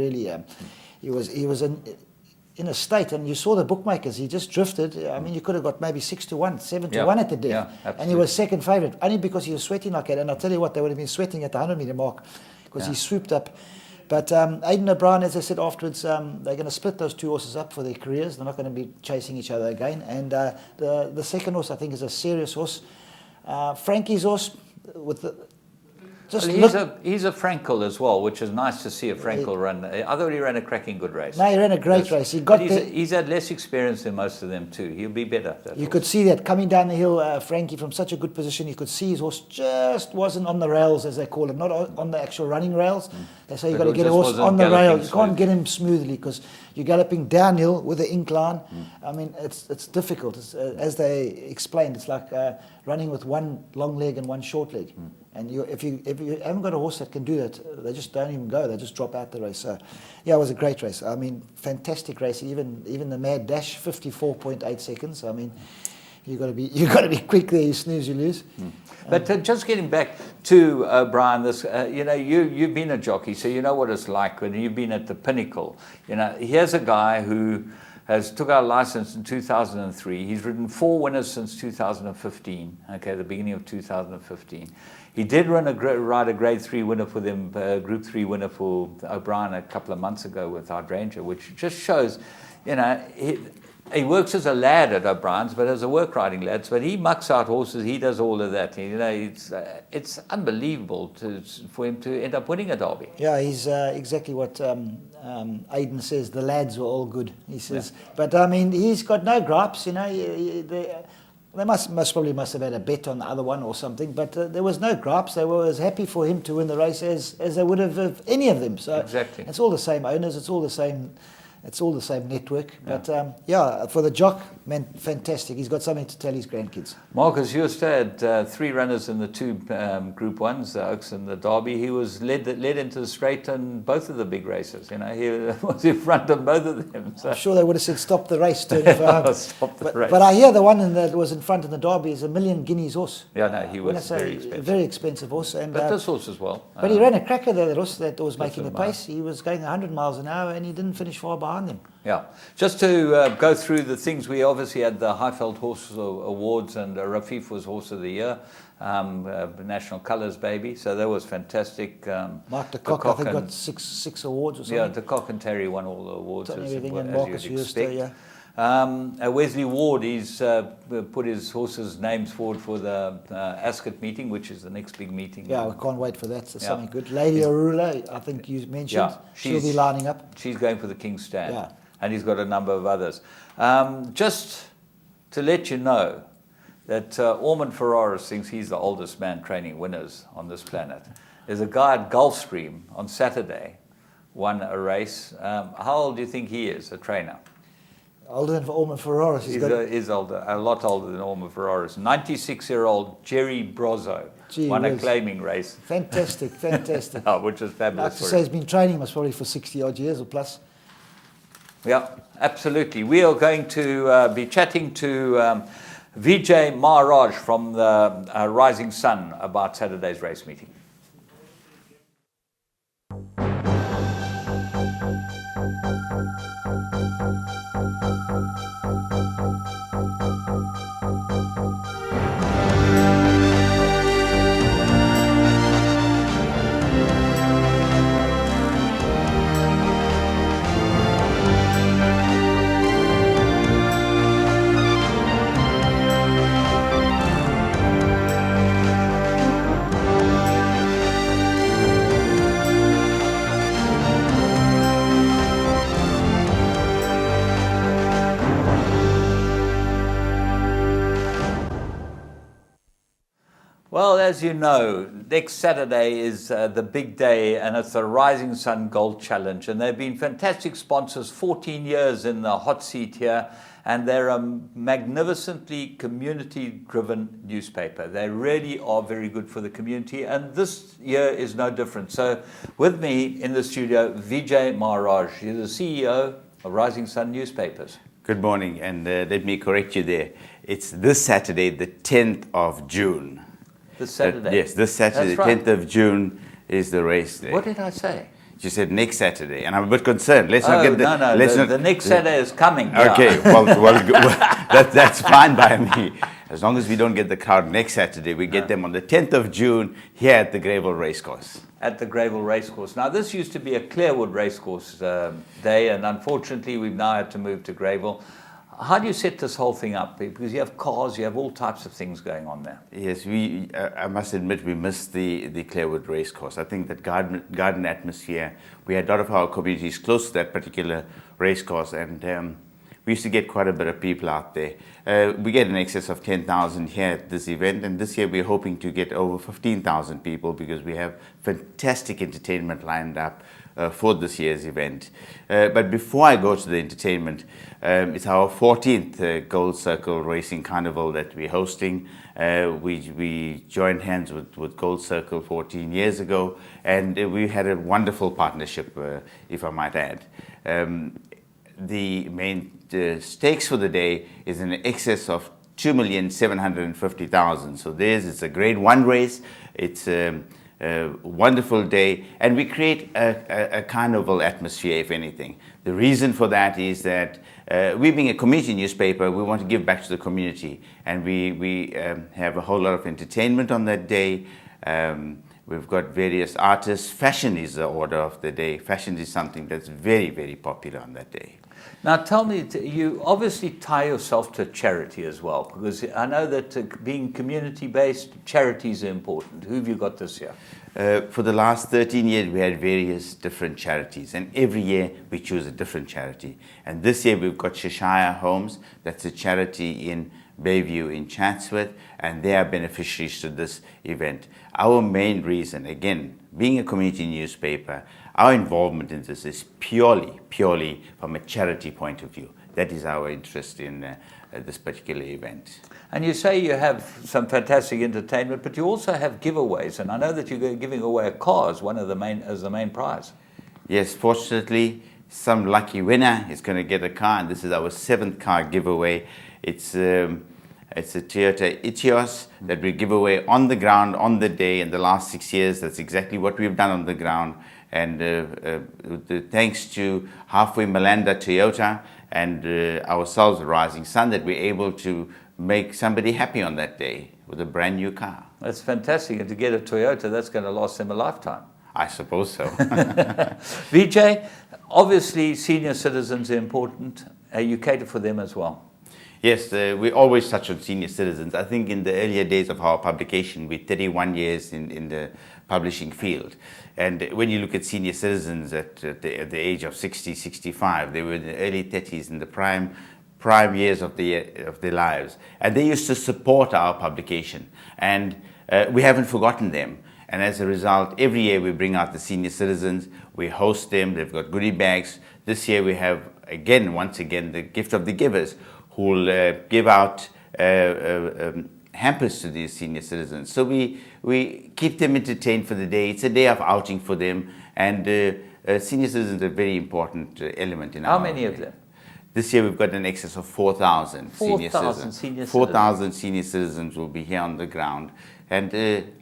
he was in a state, and you saw the bookmakers. He just drifted. I mean, you could have got maybe 6-1, 7-1 at the death, and he was second favourite only because he was sweating like that. And I'll tell you what, they would have been sweating at the 100-metre mark because he swooped up. But Aidan O'Brien, as I said afterwards, they're going to split those 2 horses up for their careers. They're not going to be chasing each other again. And the second horse, I think, is a serious horse. Frankie's horse, with the, he's a Frankel as well, which is nice to see a Frankel run. I thought he ran a cracking good race. No, he ran a great race. He's had less experience than most of them too. He'll be better. You could see that coming down the hill, Frankie from such a good position. You could see his horse just wasn't on the rails, as they call it, not on the actual running rails. They say you've got to get a horse on the rail. You can't get him smoothly because you're galloping downhill with the incline. I mean, it's difficult. As they explained, it's like running with one long leg and one short leg. And if you haven't got a horse that can do that, they just don't even go. They just drop out the race. So, yeah, it was a great race. I mean, fantastic race. Even the mad dash, 54.8 seconds. I mean, you got to be quick there. You snooze, you lose. But just getting back to Brian, this you've been a jockey, so you know what it's like when you've been at the pinnacle. You know, here's a guy who has took out a license in 2003. He's ridden 4 winners since 2015. Okay, the beginning of 2015. He did ride a Grade 3 winner for them, Group 3 winner for O'Brien a couple of months ago with Hydrangea, which just shows, you know, he works as a lad at O'Brien's, but as a work riding lad. But he mucks out horses. He does all of that. You know, it's unbelievable for him to end up winning a derby. Yeah, he's exactly what Aidan says. The lads were all good. He says, but I mean, he's got no gripes. You know, They must have had a bet on the other one or something, but there was no gripes. They were as happy for him to win the race as they would have of any of them. So exactly. It's all the same owners. It's all the same network. But for the jock, man, fantastic. He's got something to tell his grandkids. Marcus Joost had 3 runners in the 2 Group 1s, the Oaks and the Derby. He was led into the straight in both of the big races. You know, he was in front of both of them. So. I'm sure they would have said, stop the race, turn for home. Stop the race. But I hear the one that was in front in the Derby is $1 million guineas horse. Yeah, no, he was very expensive. Very expensive horse. But this horse as well. But he ran a cracker, that horse that was making the pace. He was going 100 miles an hour and he didn't finish far behind them. Yeah. Just to go through the things, we obviously had the Highveld Horse Awards, and Rafif was Horse of the Year, National Colours Baby, so that was fantastic. Mark de Kock, I think, got six awards or something. Yeah, de Kock and Terry won all the awards, as everything, well, and as Marcus you'd Joost, expect. Wesley Ward, he's put his horses' names forward for the Ascot meeting, which is the next big meeting. Yeah, we can't wait for that. So something good. Lady Arula, I think you mentioned, she'll be lining up. She's going for the King's Stand. Yeah. And he's got a number of others. Just to let you know that Ormond Ferraris thinks he's the oldest man training winners on this planet. There's a guy at Gulfstream on Saturday, won a race. How old do you think he is, a trainer? Older than Ormond Ferraris. He's older, a lot older than Ormond Ferraris. 96-year-old Jerry Brozzo won a claiming race. Fantastic. Which is fabulous. I have to say he's been training most probably for 60-odd years or plus. Yeah, absolutely. We are going to be chatting to Vijay Maharaj from the Rising Sun about Saturday's race meeting. Well, as you know, next Saturday is the big day, and it's the Rising Sun Gold Challenge. And they've been fantastic sponsors, 14 years in the hot seat here, and they're a magnificently community-driven newspaper. They really are very good for the community, and this year is no different. So with me in the studio, Vijay Maharaj. He's the CEO of Rising Sun Newspapers. Good morning, and let me correct you there. It's this Saturday, the 10th of June. This Saturday? Yes, this Saturday, the 10th of June is the race day. What did I say? You said next Saturday, and I'm a bit concerned. Let's not get the next Saturday is coming. Okay, well that's fine by me. As long as we don't get the crowd next Saturday, we get them on the 10th of June here at the Greyville Racecourse. At the Greyville Racecourse. Now, this used to be a Clearwood Racecourse day, and unfortunately, we've now had to move to Greyville. How do you set this whole thing up? Because you have cars, you have all types of things going on there. Yes, I must admit we missed the Clearwood Racecourse. I think that garden atmosphere, we had a lot of our communities close to that particular racecourse, and we used to get quite a bit of people out there. We get in excess of 10,000 here at this event, and this year we're hoping to get over 15,000 people because we have fantastic entertainment lined up for this year's event. But before I go to the entertainment, it's our 14th Gold Circle Racing Carnival that we're hosting. We joined hands with Gold Circle 14 years ago, and we had a wonderful partnership, if I might add. The main stakes for the day is in excess of 2,750,000. So it's a Grade 1 race. It's a wonderful day, and we create a carnival atmosphere, if anything. The reason for that is that we, being a community newspaper, we want to give back to the community, and we have a whole lot of entertainment on that day. We've got various artists. Fashion is the order of the day. Fashion is something that's very, very popular on that day. Now tell me, you obviously tie yourself to charity as well, because I know that being community-based, charities are important. Who have you got this year? For the last 13 years, we had various different charities, and every year we choose a different charity. And this year we've got Cheshire Homes. That's a charity in Bayview in Chatsworth, and they are beneficiaries to this event. Our main reason, again, being a community newspaper, our involvement in this is purely from a charity point of view. That is our interest in this particular event. And you say you have some fantastic entertainment, but you also have giveaways, and I know that you're giving away a car as the main prize. Yes, fortunately, some lucky winner is going to get a car, and this is our 7th car giveaway. It's a Toyota Etios that we give away on the ground on the day. In the last 6 years, that's exactly what we've done on the ground. And thanks to Halfway Malanda Toyota and ourselves, Rising Sun, that we're able to make somebody happy on that day with a brand new car. That's fantastic. And to get a Toyota, that's going to last them a lifetime. I suppose so. Vijay, obviously senior citizens are important. You cater for them as well. Yes, we always touch on senior citizens. I think in the earlier days of our publication, we're 31 years in the publishing field. And when you look at senior citizens at the age of 60, 65, they were in the early 30s, in the prime years of their lives. And they used to support our publication. And we haven't forgotten them. And as a result, every year we bring out the senior citizens, we host them, they've got goodie bags. This year we have, once again, the gift of the givers, who will give out hampers to these senior citizens. So we keep them entertained for the day. It's a day of outing for them, and senior citizens are a very important element in our... How many of them? This year we've got an excess of 4,000 senior 4,000 citizens. 4,000 senior citizens will be here on the ground. And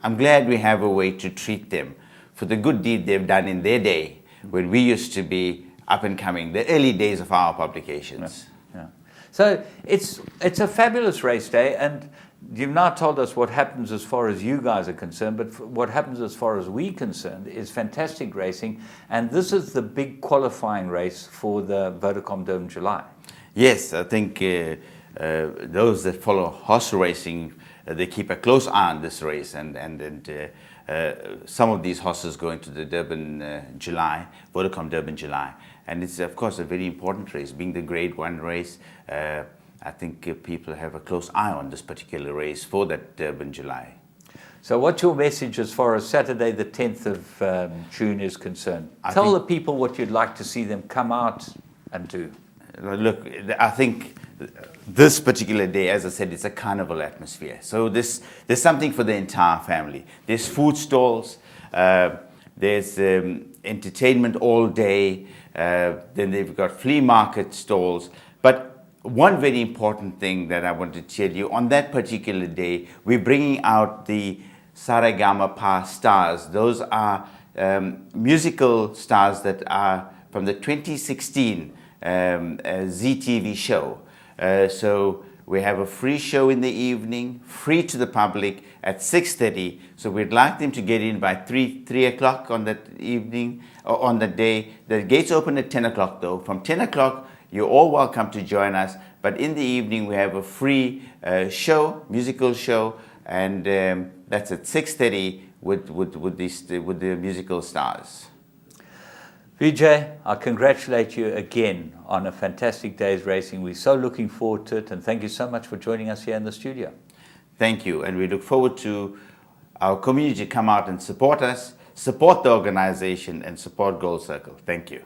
I'm glad we have a way to treat them for the good deed they've done in their day, when we used to be up and coming, the early days of our publications. Yeah. So it's a fabulous race day, and you've now told us what happens as far as you guys are concerned, but what happens as far as we're concerned is fantastic racing, and this is the big qualifying race for the Vodacom Durban July. Yes, I think those that follow horse racing, they keep a close eye on this race, and some of these horses go into the Durban July, Vodacom Durban July, and it's of course a very important race, being the Grade 1 race. I think people have a close eye on this particular race for that Durban July. So what's your message as far as Saturday the 10th of June is concerned? Tell the people what you'd like to see them come out and do. Look, I think this particular day, as I said, it's a carnival atmosphere. So there's something for the entire family. There's food stalls, there's entertainment all day, then they've got flea market stalls. But one very important thing that I want to tell you, on that particular day, we're bringing out the Saragama Pa stars. Those are musical stars that are from the 2016 ZTV show. So we have a free show in the evening, free to the public at 6:30. So we'd like them to get in by 3 o'clock on that evening, or on that day. The gates open at 10 o'clock though. From 10 o'clock, you're all welcome to join us. But in the evening, we have a free show, musical show, and that's at 6:30 with the musical stars. Vijay, I congratulate you again on a fantastic day's racing. We're so looking forward to it, and thank you so much for joining us here in the studio. Thank you, and we look forward to our community to come out and support us, support the organization, and support Gold Circle. Thank you.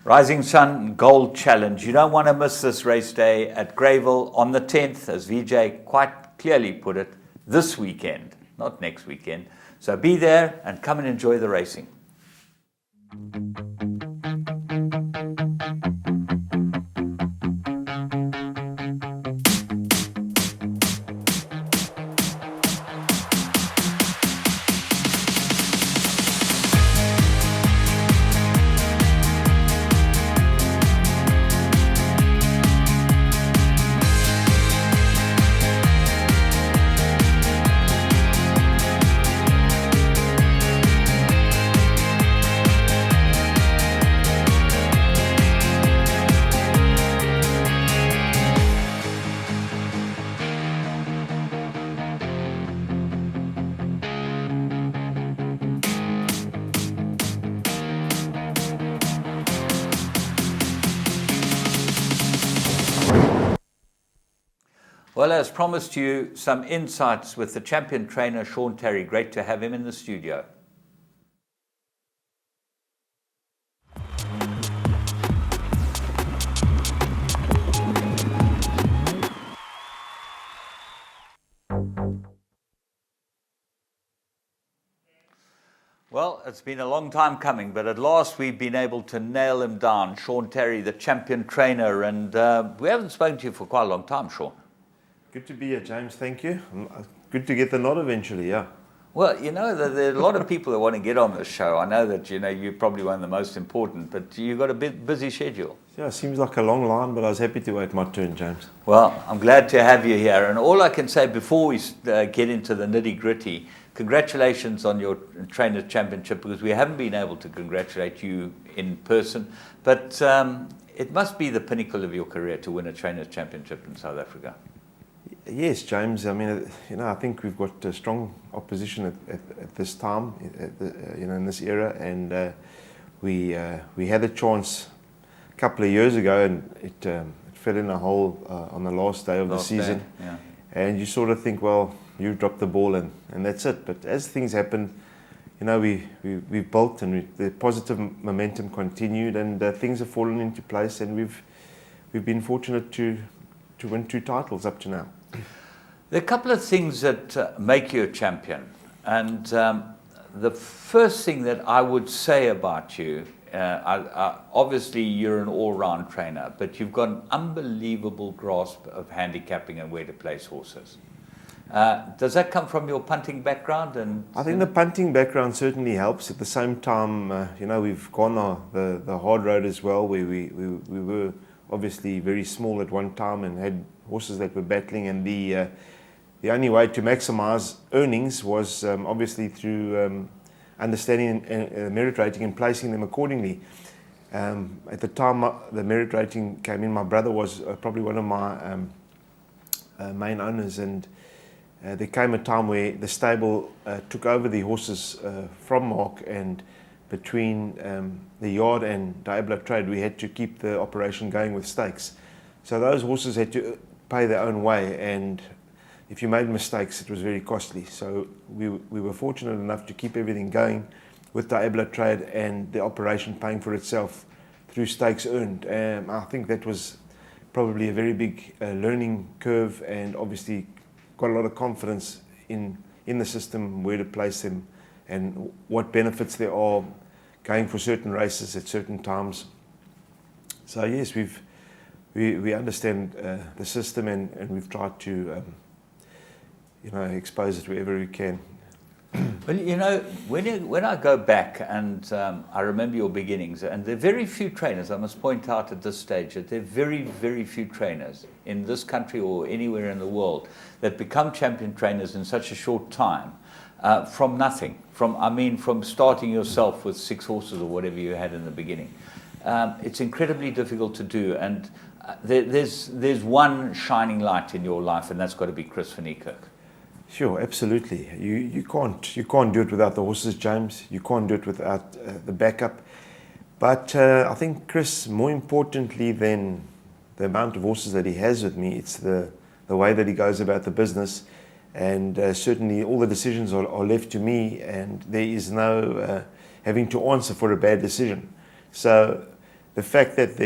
Rising Sun Gold Challenge. You don't want to miss this race day at Greyville on the 10th, as Vijay quite clearly put it, this weekend, not next weekend. So be there and come and enjoy the racing. Well, as promised you, some insights with the champion trainer, Sean Terry. Great to have him in the studio. Well, it's been a long time coming, but at last we've been able to nail him down. Sean Terry, the champion trainer, and we haven't spoken to you for quite a long time, Sean. Good to be here, James. Thank you. Good to get the nod eventually, yeah. Well, you know, there are a lot of people that want to get on this show. I know that, you know, you're probably one of the most important, but you've got a bit busy schedule. Yeah, it seems like a long line, but I was happy to wait my turn, James. Well, I'm glad to have you here. And all I can say before we get into the nitty-gritty, congratulations on your Trainers' Championship, because we haven't been able to congratulate you in person. But it must be the pinnacle of your career to win a Trainers' Championship in South Africa. Yes, James. I mean, you know, I think we've got a strong opposition at this time, you know, in this era, and we had a chance a couple of years ago, and it fell in a hole on the last day of the season. Yeah. And you sort of think, well, you dropped the ball and that's it. But as things happen, you know, we built, and the positive momentum continued, and things have fallen into place, and we've been fortunate to win 2 titles up to now. There are a couple of things that make you a champion. And the first thing that I would say about you, obviously you're an all-round trainer, but you've got an unbelievable grasp of handicapping and where to place horses. Does that come from your punting background? And I think the punting background certainly helps. At the same time, you know, we've gone the hard road as well, where we were obviously very small at one time and had horses that were battling, and the only way to maximize earnings was obviously through understanding merit rating and placing them accordingly. At the time the merit rating came in, my brother was probably one of my main owners, and there came a time where the stable took over the horses from Mark, and between the yard and Diablo Trade, we had to keep the operation going with stakes. So those horses had to pay their own way, and if you made mistakes, it was very costly. So we were fortunate enough to keep everything going with Diablo Trade, and the operation paying for itself through stakes earned. I think that was probably a very big learning curve, and obviously got a lot of confidence in the system, where to place them, and what benefits there are going for certain races at certain times. So yes, we understand the system, and we've tried to you know, expose it wherever we can. Well, you know, when I go back and I remember your beginnings, and there are very few trainers, I must point out at this stage, that there are very, very few trainers in this country or anywhere in the world that become champion trainers in such a short time, from nothing, from starting yourself with 6 horses or whatever you had in the beginning. It's incredibly difficult to do, and there's one shining light in your life, and that's got to be Chris van Niekerk. Sure, absolutely. You can't do it without the horses, James. You can't do it without the backup. But I think Chris, more importantly than the amount of horses that he has with me, it's the way that he goes about the business. And certainly all the decisions are left to me, and there is no having to answer for a bad decision. So the fact that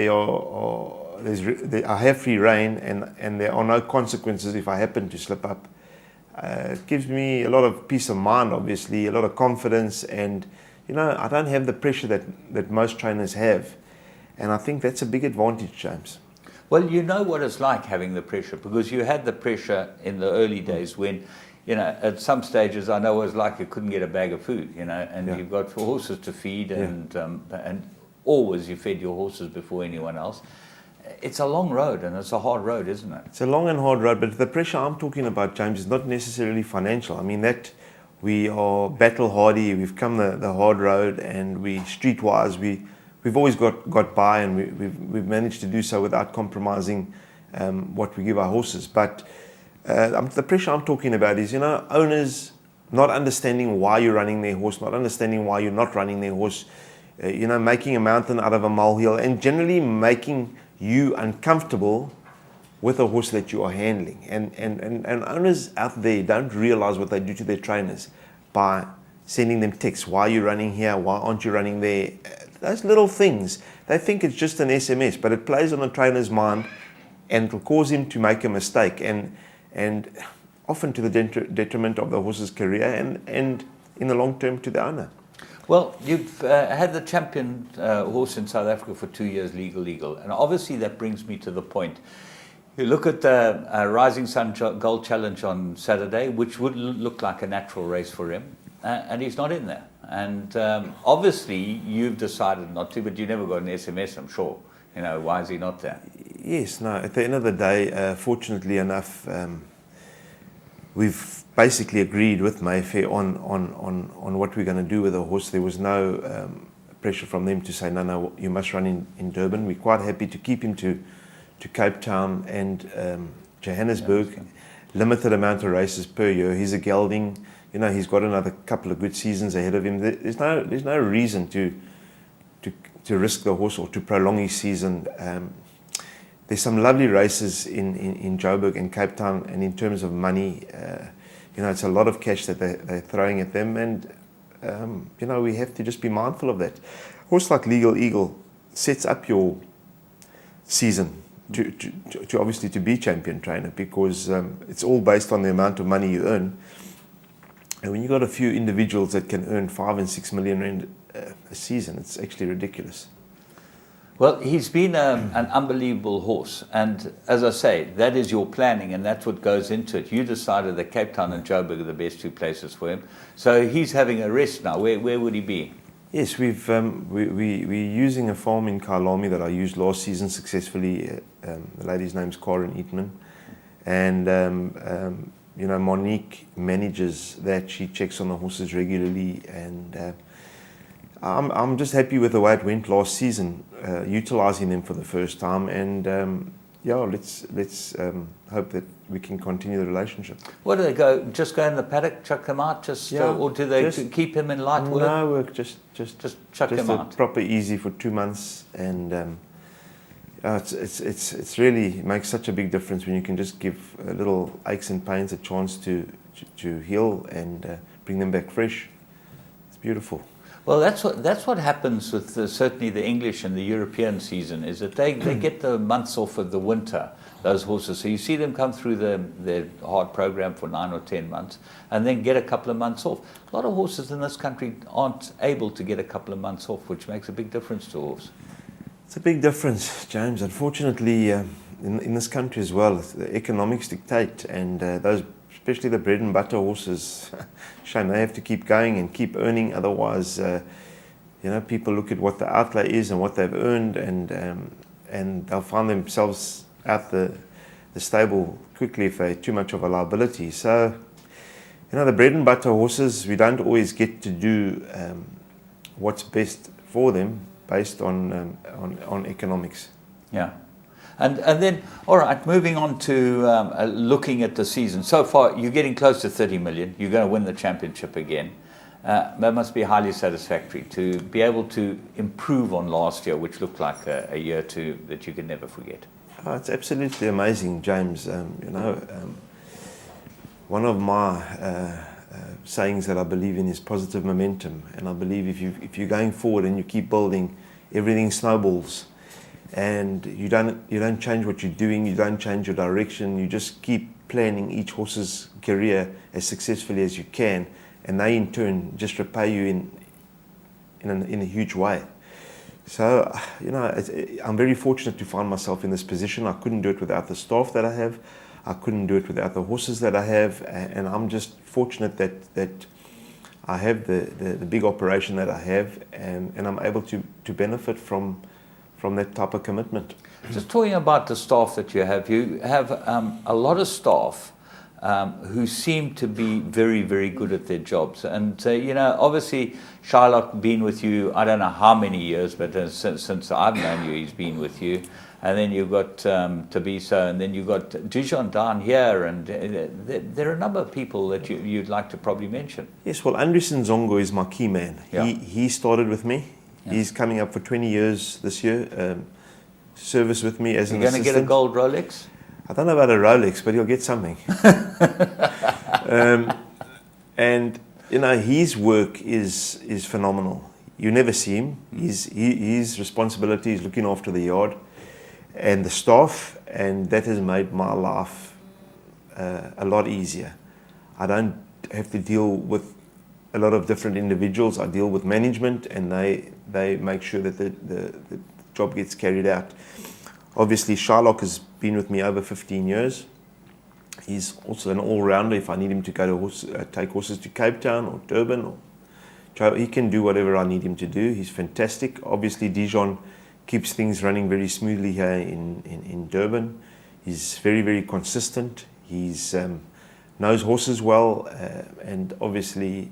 I have free rein, and there are no consequences if I happen to slip up, it gives me a lot of peace of mind, obviously, a lot of confidence, and you know, I don't have the pressure that most trainers have, and I think that's a big advantage, James. Well, you know what it's like having the pressure, because you had the pressure in the early days when, you know, at some stages I know it was like you couldn't get a bag of food, you know, and you've got horses to feed, and always you fed your horses before anyone else. It's a long road, and it's a hard road, isn't it? It's a long and hard road, but the pressure I'm talking about, James, is not necessarily financial. I mean, that we are battle hardy, we've come the hard road, and we streetwise, we've always got by, and we've managed to do so without compromising what we give our horses. But the pressure I'm talking about is, you know, owners not understanding why you're running their horse, not understanding why you're not running their horse, you know, making a mountain out of a molehill, and generally making you uncomfortable with a horse that you are handling. And owners out there don't realize what they do to their trainers by sending them texts. Why are you running here? Why aren't you running there? Those little things. They think it's just an SMS, but it plays on the trainer's mind and it'll cause him to make a mistake, and often to the detriment of the horse's career and in the long term to the owner. Well, you've had the champion horse in South Africa for 2 years, Legal, and obviously that brings me to the point. You look at the Rising Sun Gold Challenge on Saturday, which would look like a natural race for him, and he's not in there. And obviously you've decided not to, but you never got an SMS, I'm sure. You know, why is he not there? Yes, no, at the end of the day, fortunately enough, we've basically agreed with Mayfair on what we're going to do with the horse. There was no pressure from them to say, no, you must run in Durban. We're quite happy to keep him to Cape Town and Johannesburg. Limited amount of races per year. He's a gelding. You know, he's got another couple of good seasons ahead of him. There's no reason to risk the horse or to prolong his season. There's some lovely races in Joburg and Cape Town, and in terms of money, you know, it's a lot of cash that they're throwing at them, and you know, we have to just be mindful of that. A horse like Legal Eagle sets up your season to obviously to be champion trainer, because it's all based on the amount of money you earn. And when you've got a few individuals that can earn 5 and 6 million rand a season, it's actually ridiculous. Well, he's been an unbelievable horse, and as I say, that is your planning, and that's what goes into it. You decided that Cape Town and Joburg are the best two places for him, so he's having a rest now. Where would he be? Yes, we're using a farm in Kyalami that I used last season successfully. The lady's name's Karen Eatman, and you know, Monique manages that. She checks on the horses regularly, and I'm just happy with the way it went last season, utilising them for the first time, and yeah, let's hope that we can continue the relationship. Where do they go? Just go in the paddock, chuck them out, or do they keep him in light work? No work, just chuck him out. Proper easy for 2 months, and it's really makes such a big difference when you can just give little aches and pains a chance to heal and bring them back fresh. It's beautiful. Well, that's what happens with certainly the English and the European season, is that they get the months off of the winter, those horses. So you see them come through their hard program for 9 or 10 months and then get a couple of months off. A lot of horses in this country aren't able to get a couple of months off, which makes a big difference to a horse. It's a big difference, James. Unfortunately, in this country as well, the economics dictate, and those, especially the bread and butter horses, shame, they have to keep going and keep earning. Otherwise, you know, people look at what the outlay is and what they've earned, and they'll find themselves out the stable quickly if they're too much of a liability. So, you know, the bread and butter horses, we don't always get to do what's best for them based on economics. Yeah. And then, all right, moving on to looking at the season. So far, you're getting close to 30 million. You're going to win the championship again. That must be highly satisfactory to be able to improve on last year, which looked like a year or two that you can never forget. Oh, it's absolutely amazing, James. You know, one of my sayings that I believe in is positive momentum, and I believe if you're going forward and you keep building, everything snowballs. And you don't change what you're doing, you don't change your direction, you just keep planning each horse's career as successfully as you can, and they in turn just repay you in a huge way. So, you know, I'm very fortunate to find myself in this position. I couldn't do it without the staff that I have, I couldn't do it without the horses that I have, and I'm just fortunate that I have the big operation that I have, and I'm able to benefit from that type of commitment. Just talking about the staff that you have a lot of staff who seem to be very, very good at their jobs. And, you know, obviously, Shylock been with you, I don't know how many years, but since I've known you, he's been with you. And then you've got Tabiso, and then you've got Dijon down here, and there are a number of people that you'd like to probably mention. Yes, well, Anderson Zongo is my key man. Yeah. He started with me. Yeah. He's coming up for 20 years this year. Service with me as an assistant. You're going to get a gold Rolex? I don't know about a Rolex, but he'll get something. And you know, his work is phenomenal. You never see him. His responsibility is looking after the yard and the staff, and that has made my life a lot easier. I don't have to deal with a lot of different individuals. I deal with management, and they make sure that the job gets carried out. Obviously, Shylock has been with me over 15 years. He's also an all-rounder. If I need him to go to take horses to Cape Town or Durban, he can do whatever I need him to do. He's fantastic. Obviously, Dijon keeps things running very smoothly here in Durban. He's very, very consistent. He's knows horses well, and obviously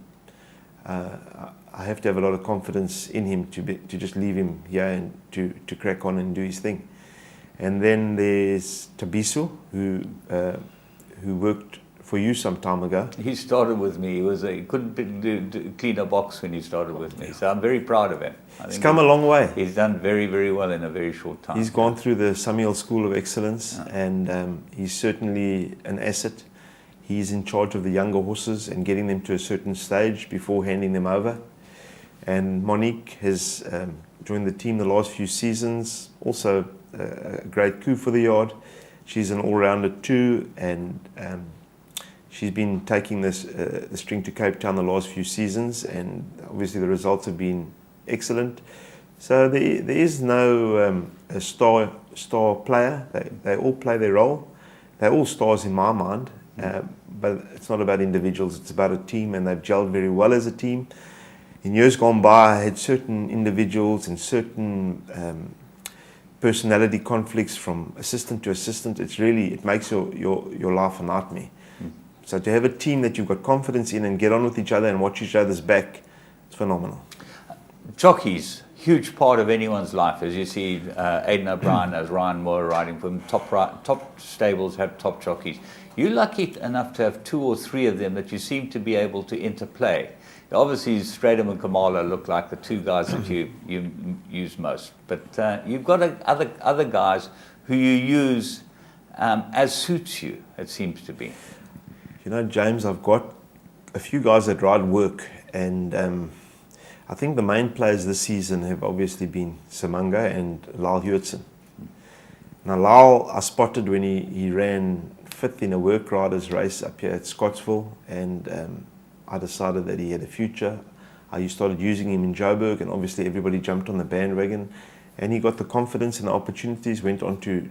I have to have a lot of confidence in him to just leave him here and to crack on and do his thing. And then there's Tabiso, who worked for you some time ago. He started with me. He couldn't clean a box when he started with me, so I'm very proud of him. He's come a long way. He's done very, very well in a very short time. He's gone through the Samuel School of Excellence, and he's certainly an asset. He's in charge of the younger horses and getting them to a certain stage before handing them over. And Monique has joined the team the last few seasons, also a great coup for the yard. She's an all-rounder too, and she's been taking the string to Cape Town the last few seasons, and obviously the results have been excellent. So there is no a star player. They all play their role. They're all stars in my mind, but it's not about individuals. It's about a team, and they've gelled very well as a team. In years gone by, I had certain individuals and certain personality conflicts from assistant to assistant. It makes your life a nightmare. So to have a team that you've got confidence in and get on with each other and watch each other's back, it's phenomenal. Jockeys, huge part of anyone's life. As you see, Aidan O'Brien as Ryan Moore riding for him. Top stables have top jockeys. You're lucky enough to have 2 or 3 of them that you seem to be able to interplay. Obviously, Stratham and Kamala look like the 2 guys that you use most. But you've got other guys who you use as suits you, it seems to be. You know, James, I've got a few guys that ride work, and I think the main players this season have obviously been Samanga and Lyle Hewitson. Now, Lyle, I spotted when he ran 5th in a work riders race up here at Scottsville, and I decided that he had a future. I started using him in Joburg, and obviously everybody jumped on the bandwagon, and he got the confidence and the opportunities, went on to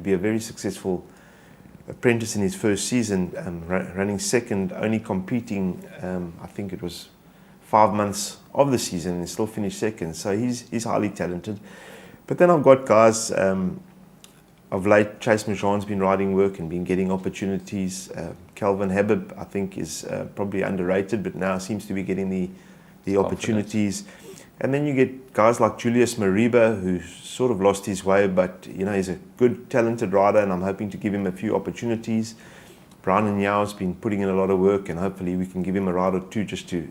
be a very successful apprentice in his first season, running second, only competing, I think it was 5 months of the season, and still finished second. So he's highly talented. But then I've got guys, of late, Chase Majan's been riding work and been getting opportunities. Calvin Habib, I think, is probably underrated, but now seems to be getting the opportunities. And then you get guys like Julius Mariba, who sort of lost his way, but you know, he's a good, talented rider, and I'm hoping to give him a few opportunities. Brian and Yao has been putting in a lot of work, and hopefully we can give him a ride or 2 just to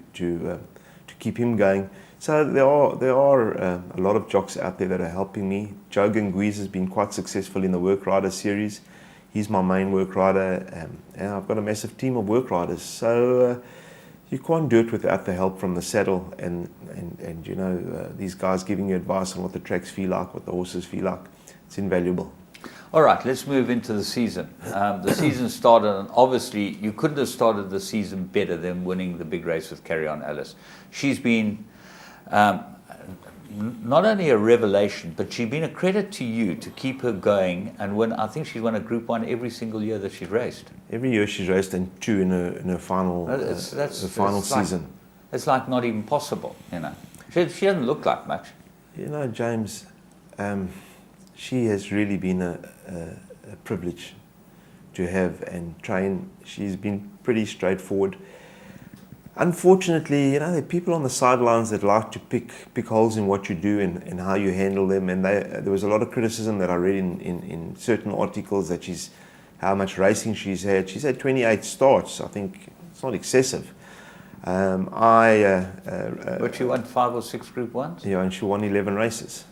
keep him going. So there are a lot of jocks out there that are helping me. Joe Ganguiz has been quite successful in the work rider series. He's my main work rider, and I've got a massive team of work riders. So you can't do it without the help from the saddle, and you know, these guys giving you advice on what the tracks feel like, what the horses feel like. It's invaluable. All right, let's move into the season. The season started, and obviously you couldn't have started the season better than winning the big race with Carry On Alice. She's been not only a revelation, but she's been a credit to you to keep her going and win. I think she's won a Group 1 every single year that she's raced. Every year she's raced, and 2 in her final final season. It's like not even possible, you know. She doesn't look like much. You know, James, she has really been a privilege to have and train. She's been pretty straightforward. Unfortunately, you know, there are people on the sidelines that like to pick holes in what you do and how you handle them. And there was a lot of criticism that I read in certain articles that how much racing she's had. She's had 28 starts. I think it's not excessive. But she won 5 or 6 Group 1s? Yeah, and she won 11 races.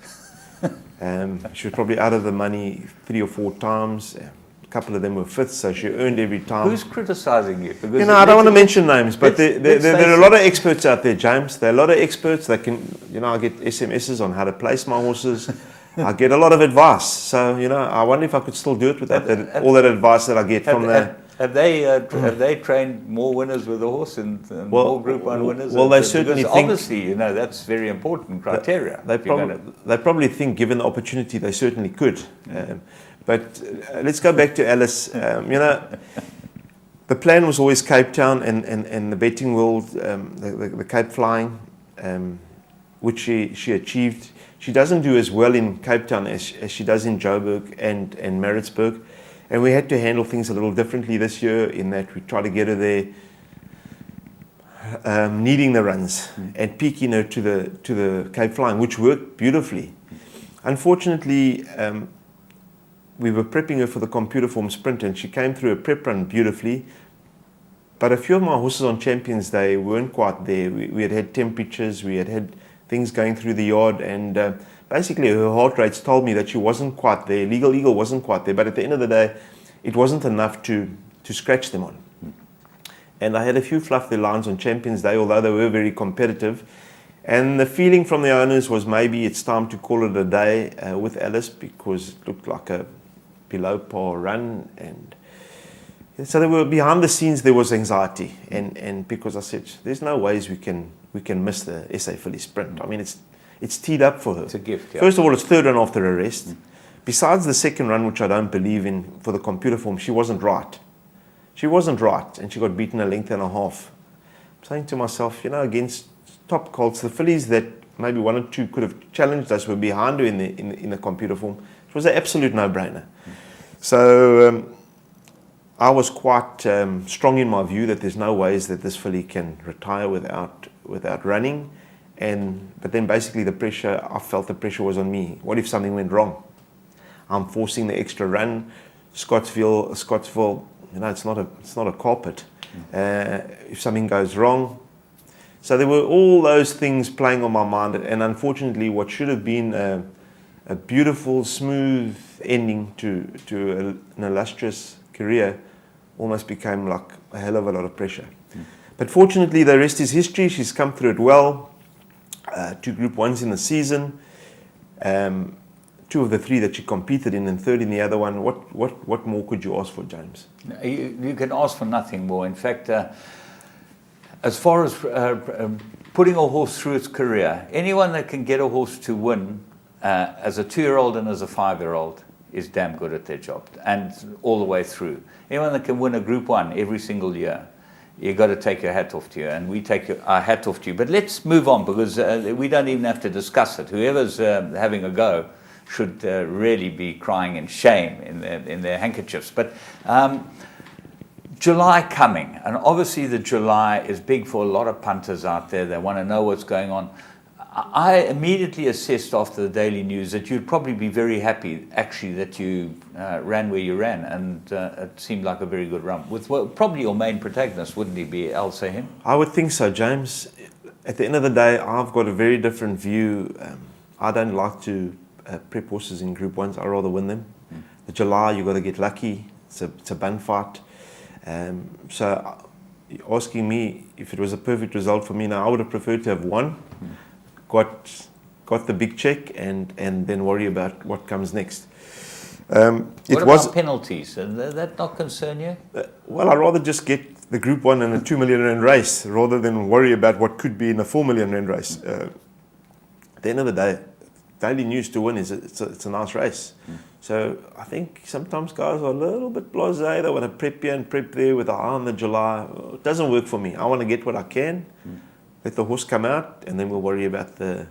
She was probably out of the money 3 or 4 times. A couple of them were fifths, so she earned every time. Who's criticising you? Because You know, I don't want to mention names, but there are a lot of experts out there, James. There are a lot of experts that can, you know, I get SMSs on how to place my horses. I get a lot of advice. So, you know, I wonder if I could still do it with all that advice that I get from the... Have they trained more winners with the horse and more Group 1 winners? Well, they certainly think... Obviously, you know, that's very important criteria. They probably think, given the opportunity, they certainly could. But let's go back to Alice. You know, the plan was always Cape Town and the betting world, the Cape Flying, which she achieved. She doesn't do as well in Cape Town as she does in Joburg and Maritzburg. And we had to handle things a little differently this year in that we tried to get her there needing the runs and peaking her to the Cape Flying, which worked beautifully. Unfortunately, we were prepping her for the computer form sprint and she came through a prep run beautifully. But a few of my horses on Champions Day weren't quite there. We had temperatures, we had things going through the yard, and basically her heart rates told me that she wasn't quite there. Legal Eagle wasn't quite there, but at the end of the day, it wasn't enough to scratch them on. And I had a few fluff their lines on Champions Day, although they were very competitive. And the feeling from the owners was maybe it's time to call it a day with Alice, because it looked like a below par run, and so there were, behind the scenes there was anxiety, and because I said there's no ways we can miss the SA Filly Sprint. I mean, it's teed up for her. It's a gift. Yeah. First of all, it's third run after arrest. Besides the second run, which I don't believe in for the computer form, she wasn't right. She wasn't right, and she got beaten a length and a half. I'm saying to myself, you know, against top colts, the fillies that maybe 1 or 2 could have challenged us were behind her in the computer form. It was an absolute no-brainer. So I was quite strong in my view that there's no ways that this filly can retire without running. But then basically I felt the pressure was on me. What if something went wrong? I'm forcing the extra run. Scottsville, you know, it's not a carpet. If something goes wrong. So there were all those things playing on my mind, and unfortunately what should have been a beautiful, smooth ending to an illustrious career almost became like a hell of a lot of pressure. But fortunately, the rest is history. She's come through it well. 2 Group 1s in the season. 2 of the 3 that she competed in, and 3rd in the other one. What more could you ask for, James? You can ask for nothing more. In fact, as far as putting a horse through its career, anyone that can get a horse to win as a 2-year-old and as a 5-year-old is damn good at their job, and all the way through. Anyone that can win a Group 1 every single year, you've got to take your hat off to you, and we take our hat off to you. But let's move on, because we don't even have to discuss it. Whoever's having a go should really be crying in shame in their handkerchiefs. But July coming, and obviously the July is big for a lot of punters out there. They want to know what's going on. I immediately assessed after the Daily News that you'd probably be very happy, actually, that you ran where you ran, and it seemed like a very good run. With probably your main protagonist, wouldn't he be Al Sahim? I would think so, James. At the end of the day, I've got a very different view. I don't like to prep horses in Group 1s. I'd rather win them. The July, you've got to get lucky. It's a bun fight. So asking me if it was a perfect result for me now, I would have preferred to have won. Got the big check and then worry about what comes next. What about penalties? Does that not concern you? Well, I'd rather just get the Group 1 and a 2 million rand race rather than worry about what could be in a 4 million rand race. At the end of the day, Daily News to win it's a nice race. So I think sometimes guys are a little bit blasé. They want to prep here and prep there with an eye on the July. It doesn't work for me. I want to get what I can. Let the horse come out, and then we'll worry about the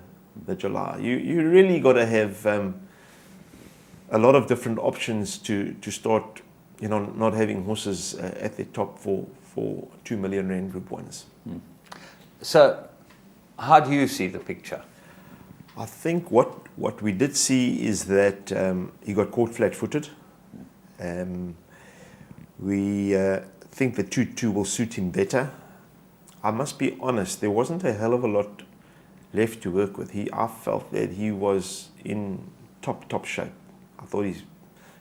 July. You really got to have a lot of different options to start, you know, not having horses at the top for 2 million rand Group 1s. So, how do you see the picture? I think what we did see is that he got caught flat-footed. We think the 2-2 will suit him better. I must be honest, there wasn't a hell of a lot left to work with. I felt that he was in top shape. I thought he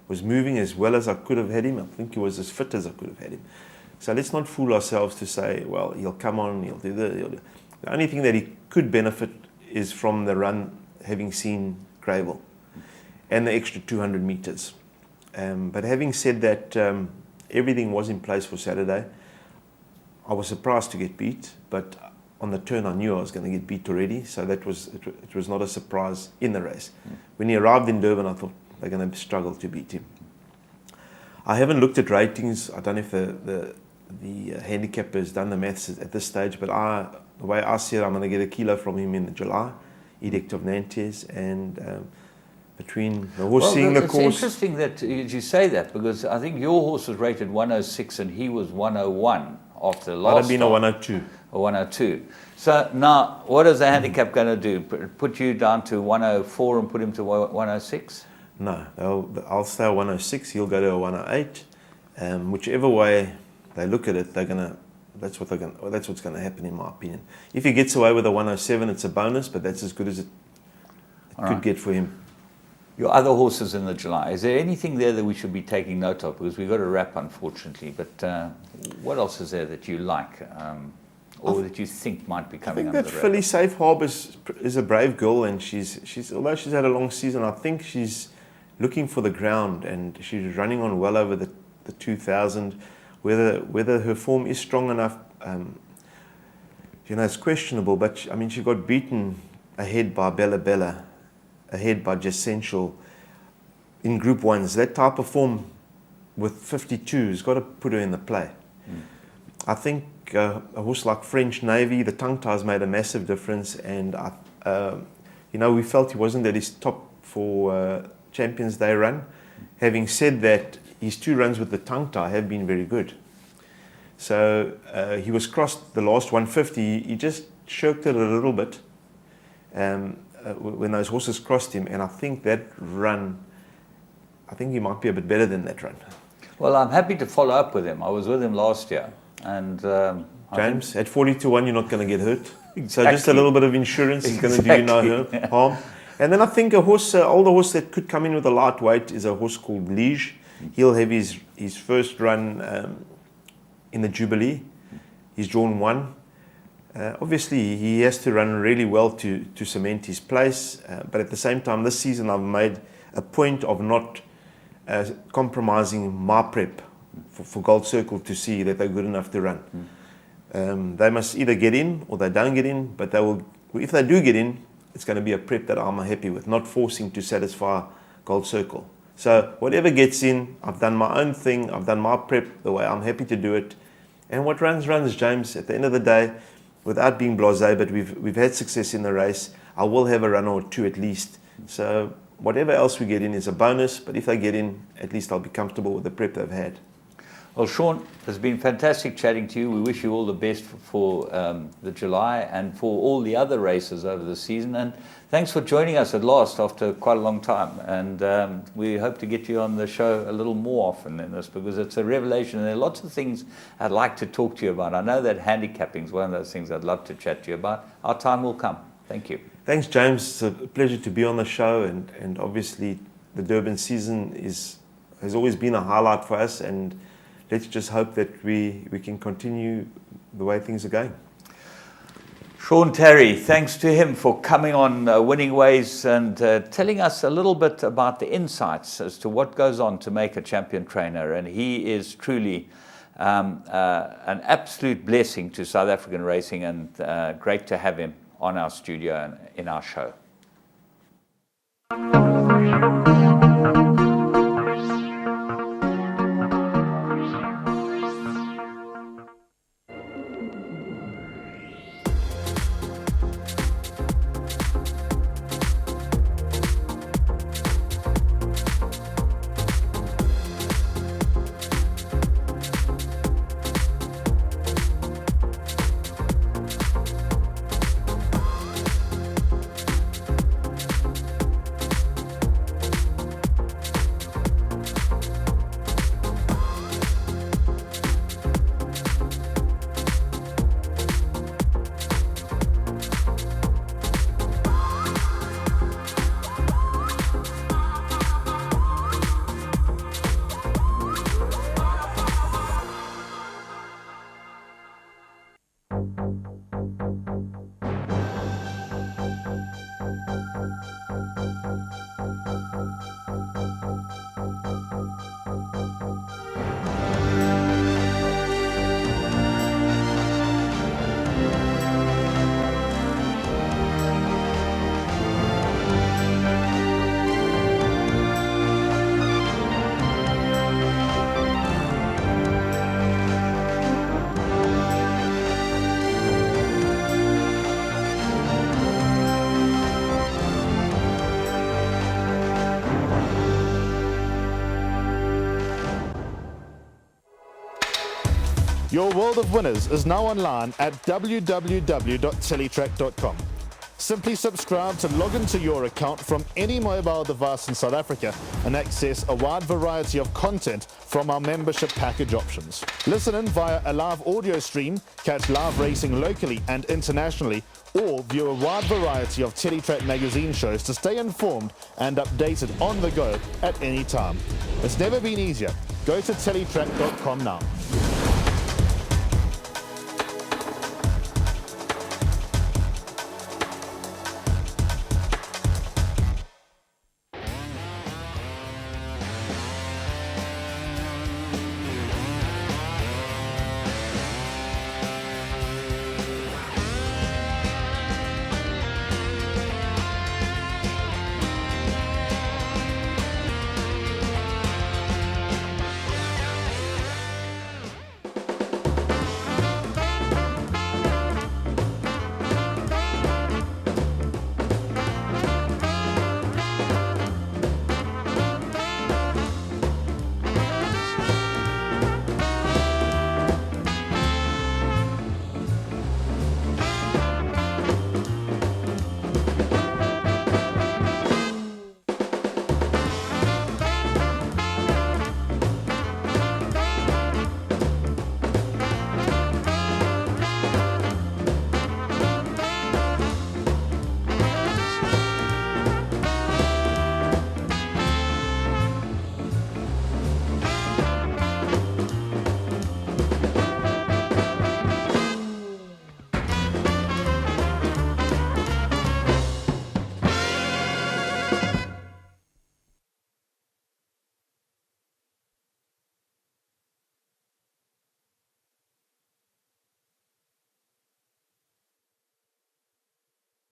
was moving as well as I could have had him. I think he was as fit as I could have had him. So let's not fool ourselves to say, well, he'll come on, he'll do this. The only thing that he could benefit is from the run, having seen Gravel and the extra 200 meters. But having said that, everything was in place for Saturday. I was surprised to get beat, but on the turn I knew I was going to get beat already, so it was not a surprise in the race. When he arrived in Durban, I thought they're going to struggle to beat him. I haven't looked at ratings. I don't know if the handicapper has done the maths at this stage, but the way I see it, I'm going to get a kilo from him in July, Edict of Nantes, and between the horse seeing the course. It's interesting that you say that, because I think your horse was rated 106 and he was 101 after the last. I'd have been a 102. A 102. So now, what is the handicap going to do? Put you down to 104 and put him to 106? No, I'll stay at 106. He'll go to a 108. Whichever way they look at it, that's what's going to happen, in my opinion. If he gets away with a 107, it's a bonus, but that's as good as it could get for him. Your other horses in the July, is there anything there that we should be taking note of? Because we've got to wrap, unfortunately. But what else is there that you like, or that you think might be coming under the radar? I think that filly Safe Harbour is a brave girl, and she's although she's had a long season, I think she's looking for the ground, and she's running on well over the 2,000. Whether her form is strong enough, it's questionable. But she got beaten ahead by Bella Bella, ahead by Jessential in Group 1s. That type of form with 52 has got to put her in the play. I think a horse like French Navy, the tongue tie's made a massive difference, and we felt he wasn't at his top for Champions Day run. Having said that, his 2 runs with the tongue tie have been very good. So he was crossed the last 150. He just shirked it a little bit when those horses crossed him, and I think that run, I think he might be a bit better than that run. Well, I'm happy to follow up with him. I was with him last year, and James, at 40-1, you're not going to get hurt. Exactly. So just a little bit of insurance is going to do you no harm. And then I think a horse, older horse that could come in with a lightweight is a horse called Liege. He'll have his first run in the Jubilee. He's drawn 1. Obviously, he has to run really well to cement his place. But at the same time, this season I've made a point of not compromising my prep for Gold Circle to see that they're good enough to run. They must either get in or they don't get in. But if they do get in, it's going to be a prep that I'm happy with, not forcing to satisfy Gold Circle. So whatever gets in, I've done my own thing. I've done my prep the way I'm happy to do it. And what runs, James. At the end of the day, without being blasé, but we've had success in the race. I will have a run or 2 at least. So whatever else we get in is a bonus. But if they get in, at least I'll be comfortable with the prep they've had. Well, Sean, it's been fantastic chatting to you. We wish you all the best for the July and for all the other races over the season. And thanks for joining us at last after quite a long time. And we hope to get you on the show a little more often than this, because it's a revelation. And there are lots of things I'd like to talk to you about. I know that handicapping is one of those things I'd love to chat to you about. Our time will come. Thank you. Thanks, James. It's a pleasure to be on the show. And obviously, the Durban season has always been a highlight for us. And let's just hope that we can continue the way things are going. Sean Terry, thanks to him for coming on Winning Ways and telling us a little bit about the insights as to what goes on to make a champion trainer. And he is truly an absolute blessing to South African racing, and great to have him on our studio and in our show. Your world of winners is now online at www.teletrack.com. Simply subscribe to log into your account from any mobile device in South Africa and access a wide variety of content from our membership package options. Listen in via a live audio stream, catch live racing locally and internationally, or view a wide variety of Teletrack magazine shows to stay informed and updated on the go at any time. It's never been easier. Go to teletrack.com now.